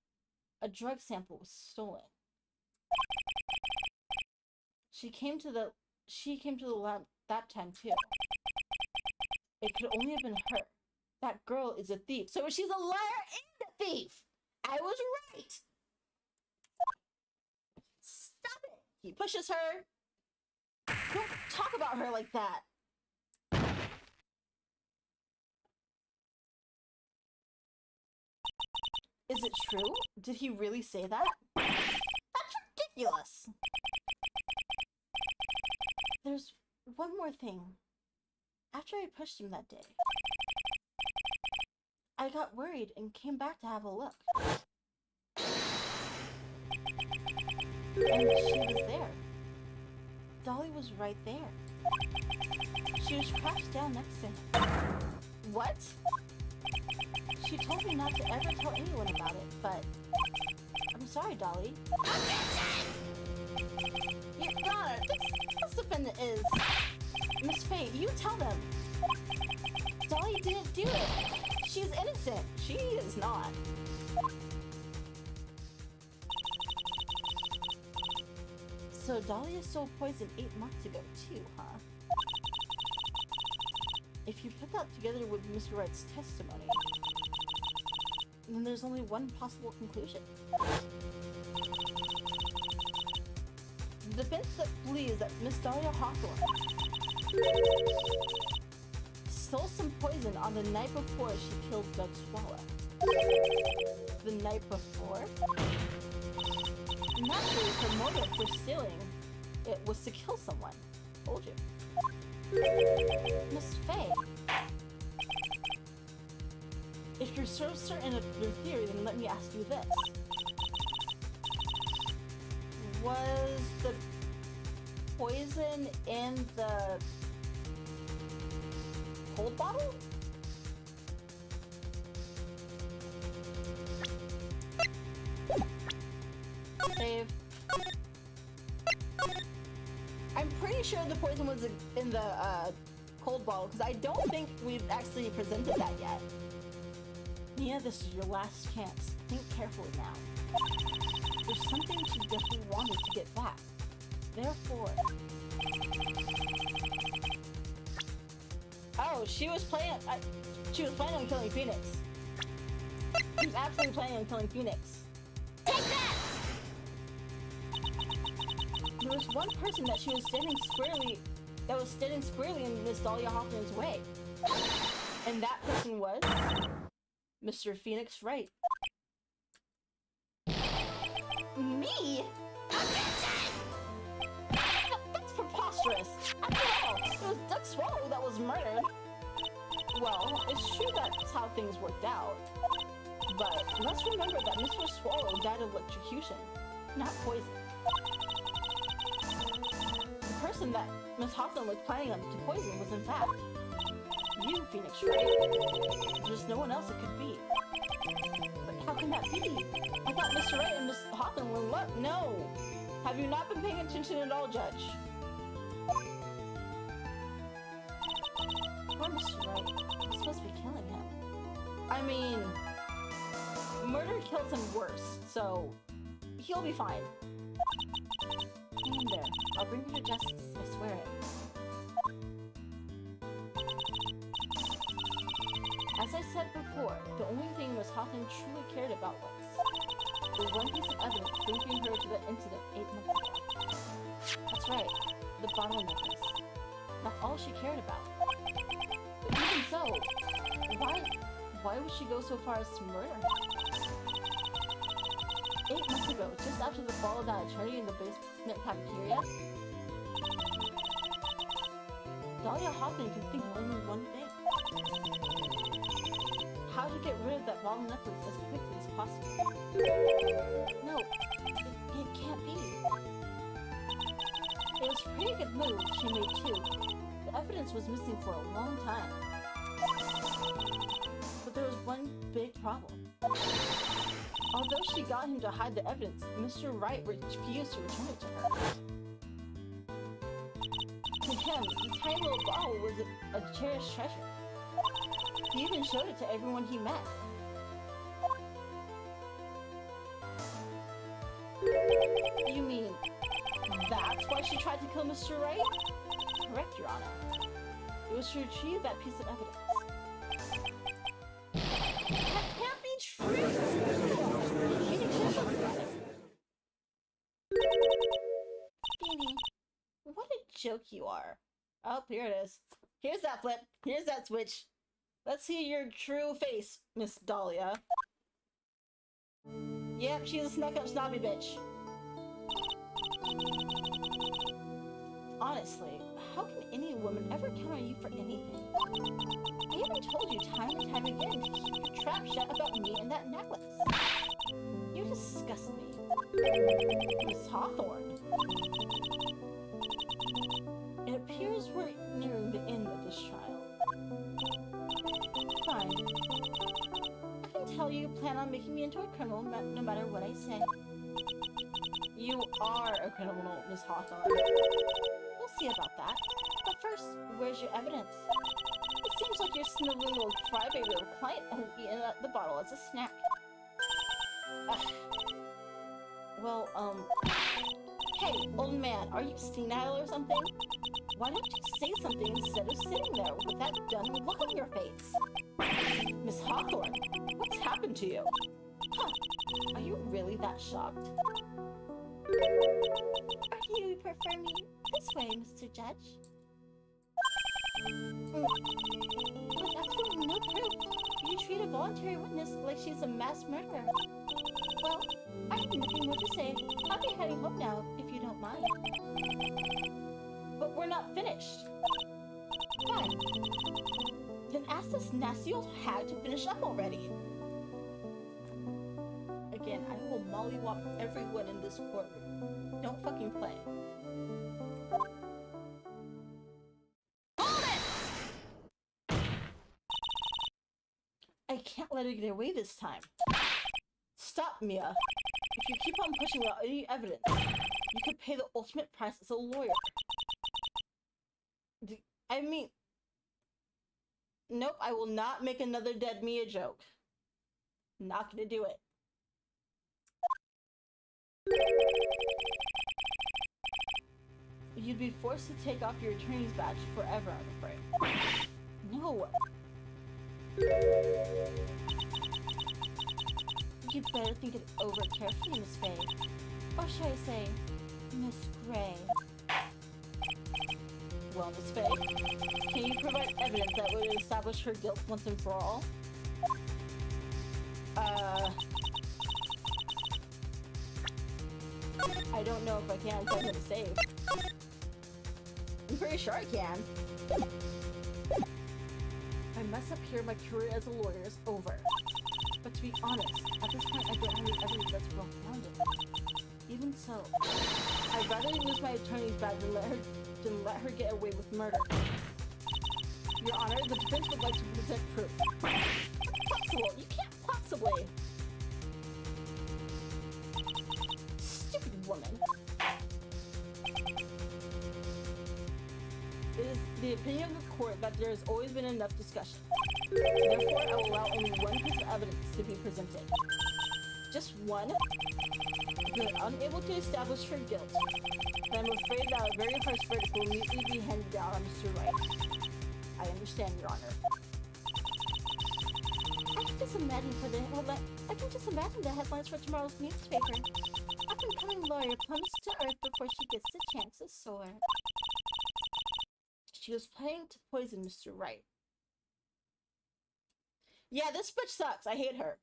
A drug sample was stolen. She came to the lab that time too. It could only have been her. That girl is a thief. So she's a liar and a thief. I was right. Stop it. He pushes her. Don't talk about her like that. Is it true? Did he really say that? That's ridiculous. There's one more thing. After I pushed him that day, I got worried and came back to have a look. And she was there. Dolly was right there. She was crouched down next to him. What? She told me not to ever tell anyone about it, but I'm sorry, Dolly. Your daughter, this defendant is... Miss Faye, you tell them. Dolly didn't do it. She's innocent. She is not. So Dolly stole poison 8 months ago too, huh? If you put that together with Mr. Wright's testimony, then there's only one possible conclusion. The defense that believes that Miss Dahlia Hawthorne stole some poison on the night before she killed Doug Swallow. The night before? Naturally, her motive for stealing it was to kill someone. Told you. Miss Faye. If you're so certain of your theory, then let me ask you this. Was the poison in the cold bottle? Save. I'm pretty sure the poison was in the cold bottle, because I don't think we've actually presented that yet. Nia, this is your last chance. Think carefully now. There's something she definitely wanted to get back. Therefore, Oh, she was planning on killing Phoenix. She was absolutely planning on killing Phoenix. Take that! There was one person that was standing squarely in Miss Dahlia Hoffman's way. And that person was Mr. Phoenix Wright. Me? That's preposterous. After all, it was Duck Swallow that was murdered. Well, it's true that's how things worked out. But let's remember that Mr. Swallow died of electrocution, not poison. The person that Miss Hoffman was planning on to poison was in fact you, Phoenix Wright. There's no one else it could be. But how can that be? I thought Mr. Wright and Miss Hoffman were in love. No! Have you not been paying attention at all, Judge? Poor Mr. Wright. You're supposed to be killing him. I mean, murder kills him worse, so he'll be fine. Hang in there. I'll bring you to justice. I swear it. As I said before, the only thing Miss Hoffman truly cared about was the one piece of evidence linking her to the incident 8 months ago. That's right, the bottle necklace. That's all she cared about. But even so, why would she go so far as to murder him? 8 months ago, just after the fall of that attorney in the basement cafeteria, Dahlia Hoffman could think of only one thing. How to get rid of that bottle necklace as quickly as possible. No, it can't be. It was a pretty good move she made too. The evidence was missing for a long time. But there was one big problem. Although she got him to hide the evidence, Mr. Wright refused to return it to her. To him, the tiny little bottle was a cherished treasure. He even showed it to everyone he met. You mean, that's why she tried to kill Mr. Wright? Correct, Your Honor. It was to retrieve that piece of evidence. That can't be true! Beanie, what a joke you are. Oh, here it is. Here's that flip. Here's that switch. Let's see your true face, Miss Dahlia. Yep, she's a snuck-up snobby bitch. Honestly, how can any woman ever count on you for anything? I even told you time and time again to keep your trap shut about me and that necklace. You disgust me. Miss Hawthorne. It appears we're nearing the end of this trial. Fine. I can tell you plan on making me into a criminal no matter what I say. You are a criminal, Miss Hawthorne. We'll see about that. But first, where's your evidence? It seems like your sniveling little crybaby or client has eaten the bottle as a snack. Ugh. Well, hey, old man, are you senile or something? Why don't you say something instead of sitting there with that dumb look on your face? Miss Hawthorne, what's happened to you? Huh, are you really that shocked? Or do you prefer me this way, Mr. Judge? With absolutely no proof, you treat a voluntary witness like she's a mass murderer. Well, I have nothing more to say. I'll be heading home now, if you don't mind. But we're not finished. Fine. Then ask this nasty old hag to finish up already. Again, I will mollywop everyone in this courtroom. Don't fucking play. Hold it! I can't let her get away this time. Stop, Mia. If you keep on pushing without any evidence, you could pay the ultimate price as a lawyer. I mean... Nope, I will not make another dead Mia joke. Not gonna do it. You'd be forced to take off your attorney's badge forever, I'm afraid. No. You'd better think it over carefully, Miss Faye. Or should I say, Miss Gray? Well, Miss Faye, can you provide evidence that would establish her guilt once and for all? I don't know if I can, so I'm gonna save. I'm pretty sure I can. I mess up here, my career as a lawyer is over. But to be honest, at this point I don't have any evidence that's well-founded. Even so, I'd rather lose my attorney's badge than let her get away with murder. Your Honor, the defense would like to present proof. Impossible! You can't possibly! Stupid woman. It is the opinion of the court that there has always been enough discussion. Therefore, I will allow only one piece of evidence to be presented. Just one? If you are unable to establish her guilt, then I'm afraid that a very harsh verdict will immediately be handed down on Mr. Wright. I understand, Your Honor. I can just imagine the headlines for tomorrow's newspaper. Up-and-coming lawyer plumets to earth before she gets the chance to soar. She was planning to poison Mr. Wright. Yeah, this bitch sucks. I hate her.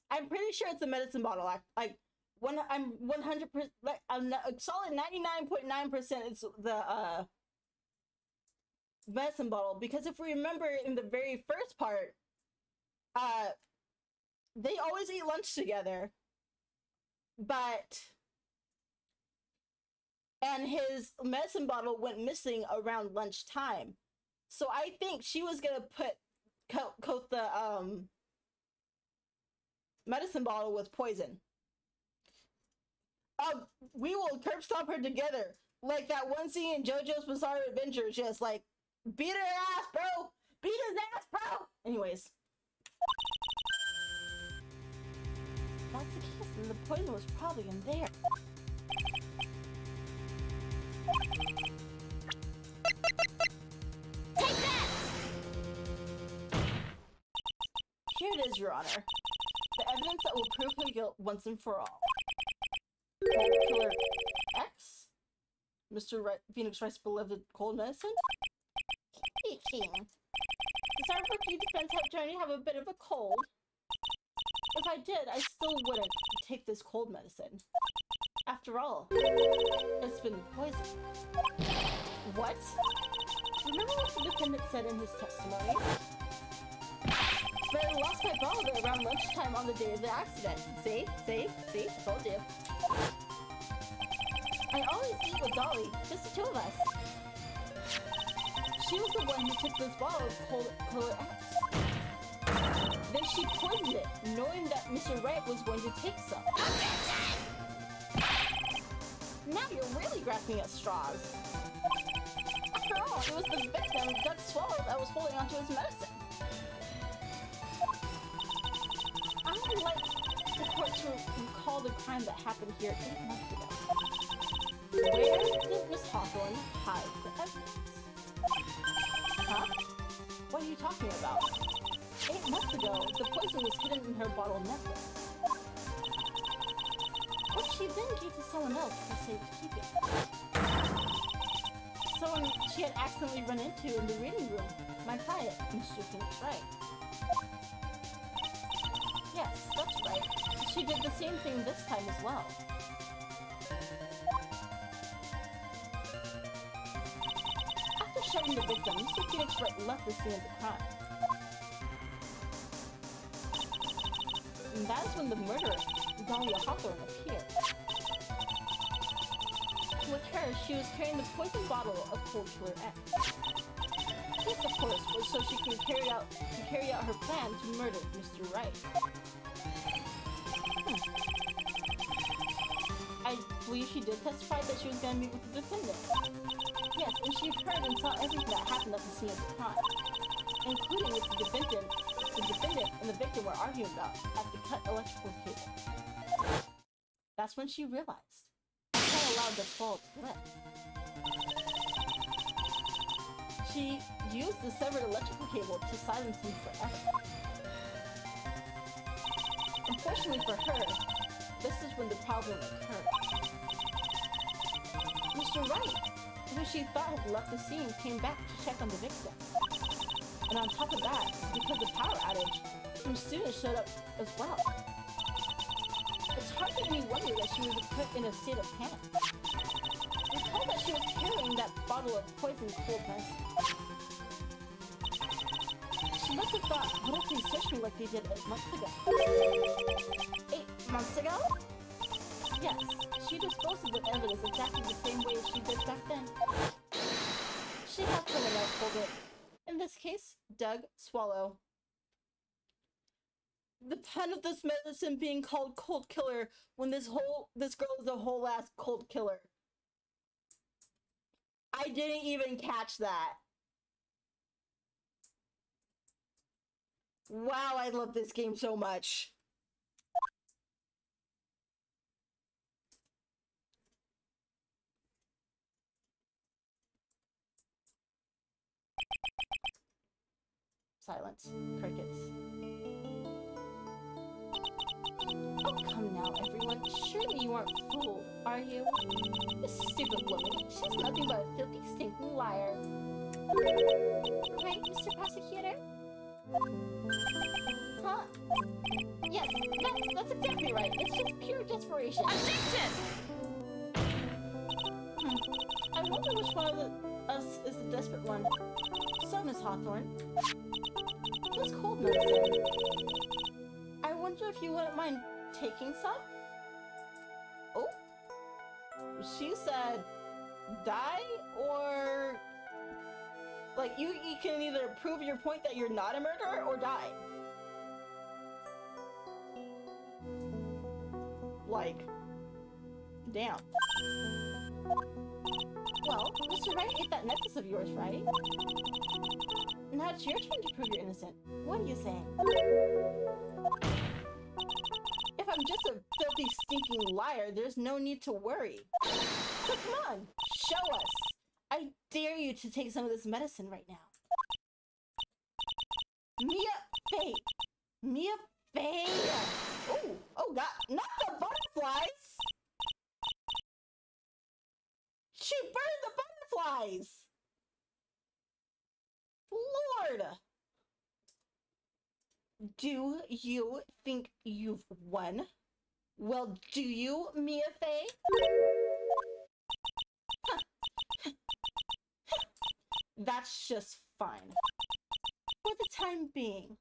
I'm pretty sure it's a medicine bottle. I'm 100%, like, I'm a solid 99.9% it's the medicine bottle, because if we remember in the very first part, they always eat lunch together, and his medicine bottle went missing around lunchtime. So I think she was gonna coat the medicine bottle with poison. We will curb stomp her together, like that one scene in JoJo's Bizarre Adventure, just like beat her ass, bro. Beat his ass, bro. Anyways, that's the case, and the poison was probably in there. Take that! Here it is, Your Honor. The evidence that will prove her guilt once and for all. Cold Killer X? Mr. Phoenix Wright's beloved cold medicine? Speaking. Sorry for you defense attorney have a bit of a cold. If I did, I still wouldn't take this cold medicine. After all, it's been poisoned. What? Remember what the defendant said in his testimony? But I lost my bottle around lunchtime on the day of the accident. See? Told you. I always eat with Dolly, just the two of us. She was the one who took this bottle of Cold Killer X. Then she poisoned it, knowing that Mr. Wright was going to take some. Now you're really grasping at straws. After all, it was the victim who got swallowed that was holding onto his medicine. I would like the court to recall the crime that happened here 8 months ago. Where did Miss Hawthorne hide the evidence? Huh? What are you talking about? 8 months ago, the poison was hidden in her bottle necklace, which she then gave to someone else for safekeeping. Someone she had accidentally run into in the reading room, my client, Mr. Phoenix Wright. Yes, that's right. She did the same thing this time as well. After shooting the victim, Mr. Phoenix Wright left the scene of the crime. And that is when the murderer, Dahlia Hawthorne, appeared. With her, she was carrying the poison bottle of Cold Killer X. This, of course, was so she could carry out her plan to murder Mr. Wright. I believe she did testify that she was going to meet with the defendant. Yes, and she heard and saw everything that happened at the scene of the crime, including what the defendant and the victim were arguing about at the cut electrical cable. That's when she realized. She can't allow the fall to live. She used the severed electrical cable to silence him forever. Unfortunately for her, this is when the problem occurred. Mr. Wright, who she thought had left the scene, came back to check on the victim. And on top of that, because of the power outage, some students showed up as well. It's hard to any wonder that she was put in a state of panic. Recall that she was carrying that bottle of poison coldness. She must have thought, what if they searched me like they did 8 months ago? 8 months ago? Yes, she disposed of the evidence exactly the same way as she did back then. She had someone else hold it. In this case, Doug Swallow. The pun of this medicine being called cold killer when this girl is a whole ass cold killer. I didn't even catch that. Wow, I love this game so much. Silence. Crickets. Oh, come now, everyone. Surely you aren't fooled, are you? This stupid woman. She's nothing but a filthy, stinking liar. Right, Mr. Prosecutor? Huh? Yes, that's exactly right. It's just pure desperation. Objection! I wonder which one of us is the desperate one. So, Miss Hawthorne. This cold medicine. I wonder if you wouldn't mind taking some? Oh? She said die or... Like, you can either prove your point that you're not a murderer or die. Like, damn. Well, Mr. Wright ate that necklace of yours, right? Now it's your turn to prove you're innocent. What are you saying? If I'm just a filthy, stinking liar, there's no need to worry. So come on, show us. I dare you to take some of this medicine right now. Mia Fey. Mia Fey. Oh God, not the butterflies. She burned the butterflies. Lord. Do you think you've won? Well, do you, Mia Fey? That's just fine. For the time being.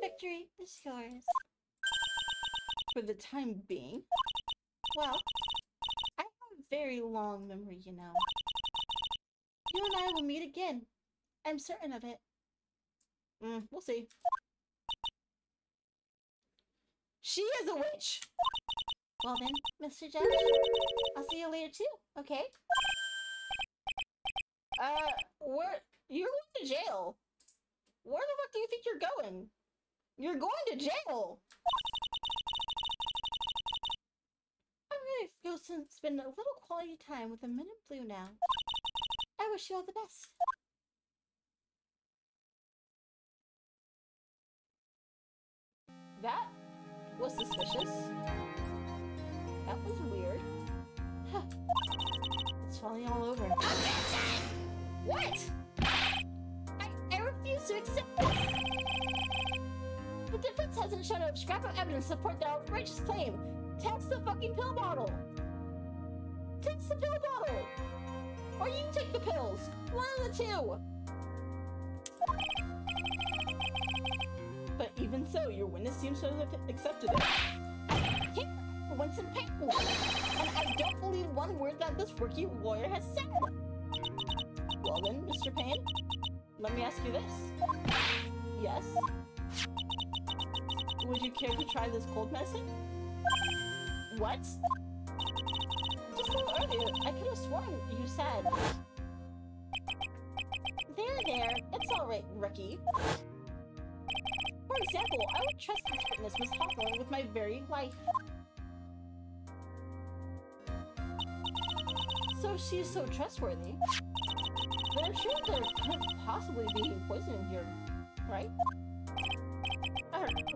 Victory is yours. For the time being? Well, I have a very long memory, you know. You and I will meet again. I'm certain of it. We'll see. She is a witch! Well then, Mr. Judge, I'll see you later too, okay? You're going to jail. Where the fuck do you think you're going? You're going to jail! I'm gonna go spend a little quality time with the men in blue now. I wish you all the best. That was suspicious. That was weird. Huh. It's falling all over. Objection! What? I refuse to accept this. The defense hasn't shown a scrap of evidence to support their outrageous claim. Tax the fucking pill bottle. Tax the pill bottle. Or you take the pills. One of the two. But even so, your witness seems to have accepted it. I can't once in pain. And I don't believe one word that this rookie lawyer has said. Well then, Mr. Payne, let me ask you this. Yes? Would you care to try this cold medicine? What? Just a little earlier, I could have sworn you said. There, it's alright, rookie. For example, I would trust this witness, Miss Hawthorne, with my very life. So she's so trustworthy. But I'm sure there couldn't possibly be poison here, right?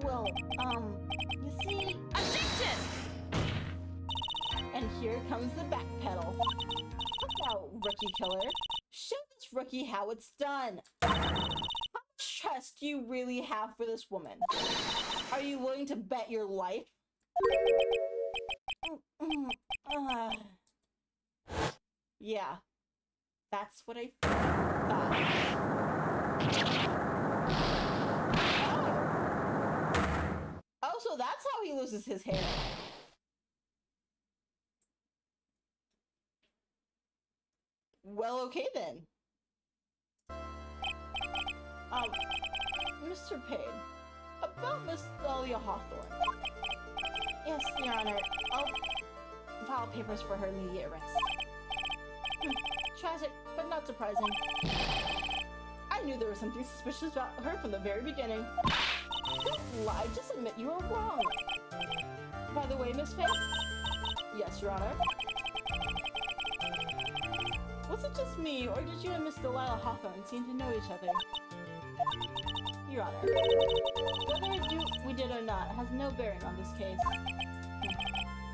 Well, you see... Objection! And here comes the backpedal. Look out, rookie killer. Show this rookie how it's done. How much trust do you really have for this woman? Are you willing to bet your life? Yeah, that's what I thought. Oh, so that's how he loses his hair. Well, okay then. Mr. Payne, about Miss Dahlia Hawthorne. Yes, Your Honor. I'll file papers for her immediate arrest. Tragic, but not surprising. I knew there was something suspicious about her from the very beginning. Don't lie, just admit you were wrong. By the way, Miss Faye? Yes, Your Honor. Was it just me, or did you and Miss Delilah Hawthorne seem to know each other? Your Honor, whether we did or not has no bearing on this case.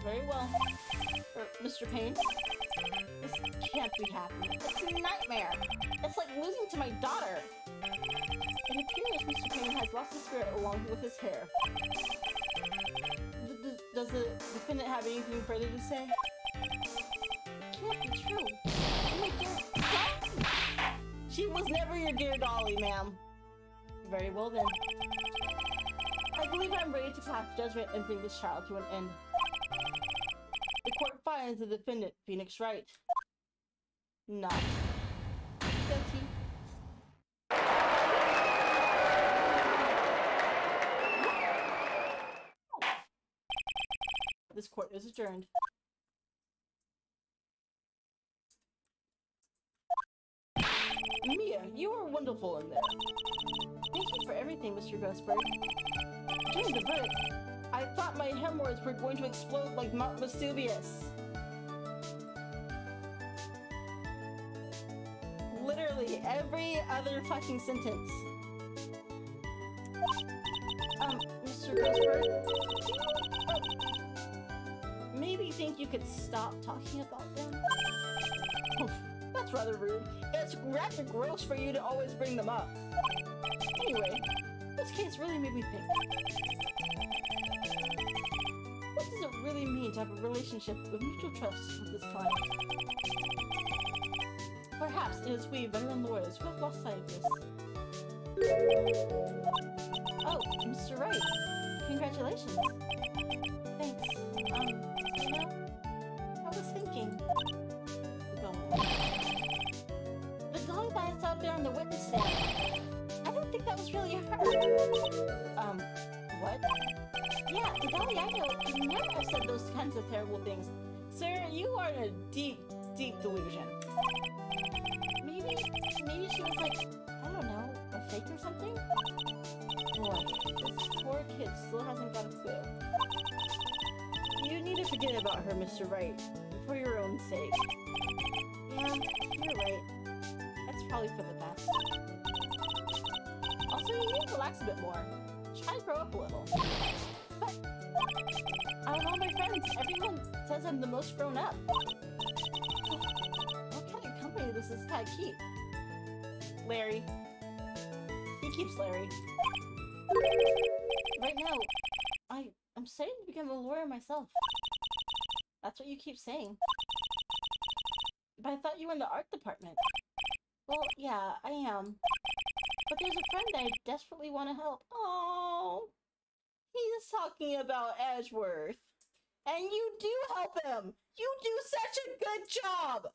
Very well. Mr. Payne? This can't be happening. It's a nightmare! It's like losing to my daughter! It appears Mr. Payne has lost his spirit along with his hair. Does the defendant have anything further to say? It can't be true. My dear Dolly! She was never your dear Dolly, ma'am. Very well then. I believe I'm ready to pass judgment and bring this trial to an end. The court finds the defendant, Phoenix Wright, not guilty. This court is adjourned. Mia, you are wonderful in there. Thank you for everything, Mr. Ghostbird. During the verdict, I thought my hemorrhoids were going to explode like Mount Vesuvius. Literally every other fucking sentence. Mr. Ghostbird, maybe think you could stop talking about them? Oof, that's rather rude. It's rather gross for you to always bring them up. Anyway, this case really made me think. What does it really mean to have a relationship with mutual trust with this client? Perhaps it is we veteran lawyers who have lost sight of this. Oh, Mr. Wright. Congratulations. Thanks. You know, I was thinking. Go on. The dolly that's out there on the witness stand. I don't think that was really her. What? Yeah, the dolly I know could never have said those kinds of terrible things. Sir, you are in a deep, deep delusion. Maybe she was like, I don't know, a fake or something? Boy, this poor kid still hasn't got a clue. You need to forget about her, Mr. Wright, for your own sake. Yeah, you're right. That's probably for the best. Also, you need to relax a bit more. Try to grow up a little. But, out of all my friends, everyone says I'm the most grown up. What kind of company does this guy keep? Larry. He keeps Larry. Right now, I'm starting to become a lawyer myself. That's what you keep saying. But I thought you were in the art department. Well, yeah, I am. But there's a friend I desperately want to help. Oh, he's talking about Edgeworth. And you do help him! You do such a good job!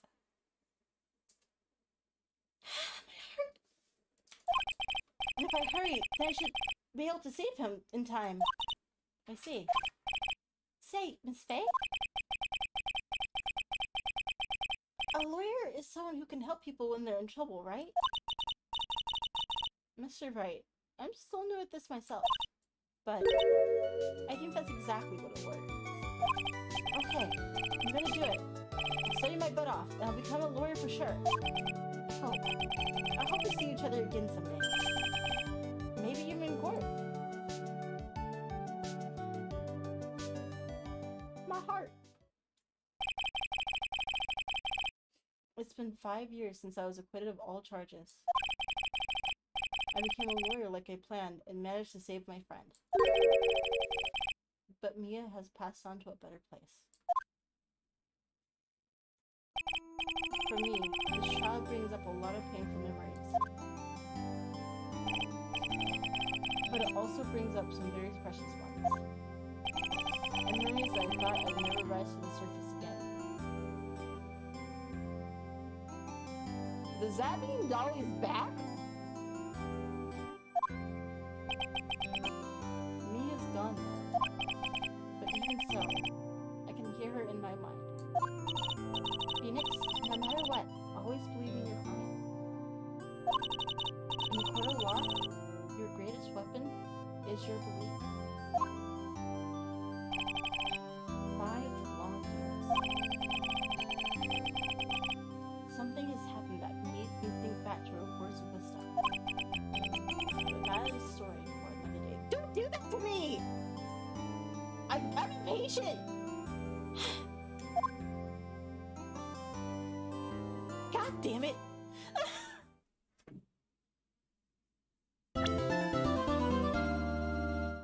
And if I hurry, then I should be able to save him in time. I see. Say, Miss Faye? A lawyer is someone who can help people when they're in trouble, right? Mr. Wright, I'm still new at this myself, but I think that's exactly what it works. Okay, I'm gonna do it. I'll study my butt off, and I'll become a lawyer for sure. Oh, I hope we see each other again someday. Maybe even in court. My heart. It's been 5 years since I was acquitted of all charges. I became a lawyer like I planned and managed to save my friend. But Mia has passed on to a better place. For me, this child brings up a lot of painful memories. But it also brings up some very precious ones. And memories that I thought I'd never rise to the surface again. Does that mean Dolly's back? Mia's gone now. But even so, I can hear her in my mind. Phoenix, no matter what, always believe in your client. In the court of law, your greatest weapon is your belief. 5 long years. Something has happened that made me think back to her words of wisdom. But that is a story for another day. Don't do that to me! I'm impatient! God damn it!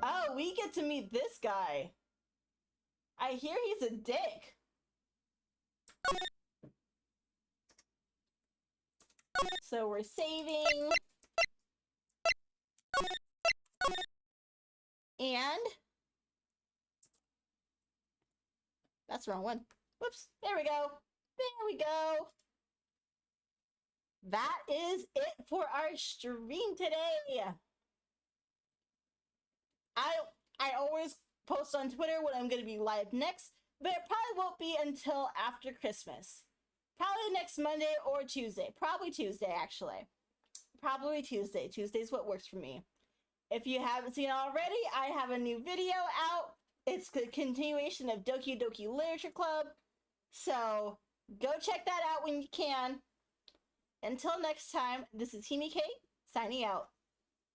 Oh, we get to meet this guy. I hear he's a dick. So we're saving. And that's the wrong one. Whoops. There we go. There we go. That is it for our stream today. I always post on Twitter when I'm going to be live next, but it probably won't be until after Christmas. Probably next Monday or Tuesday. Probably Tuesday, actually. Probably Tuesday. Tuesday's what works for me. If you haven't seen it already, I have a new video out. It's the continuation of Doki Doki Literature Club. So go check that out when you can. Until next time, this is Himi Kate, signing out.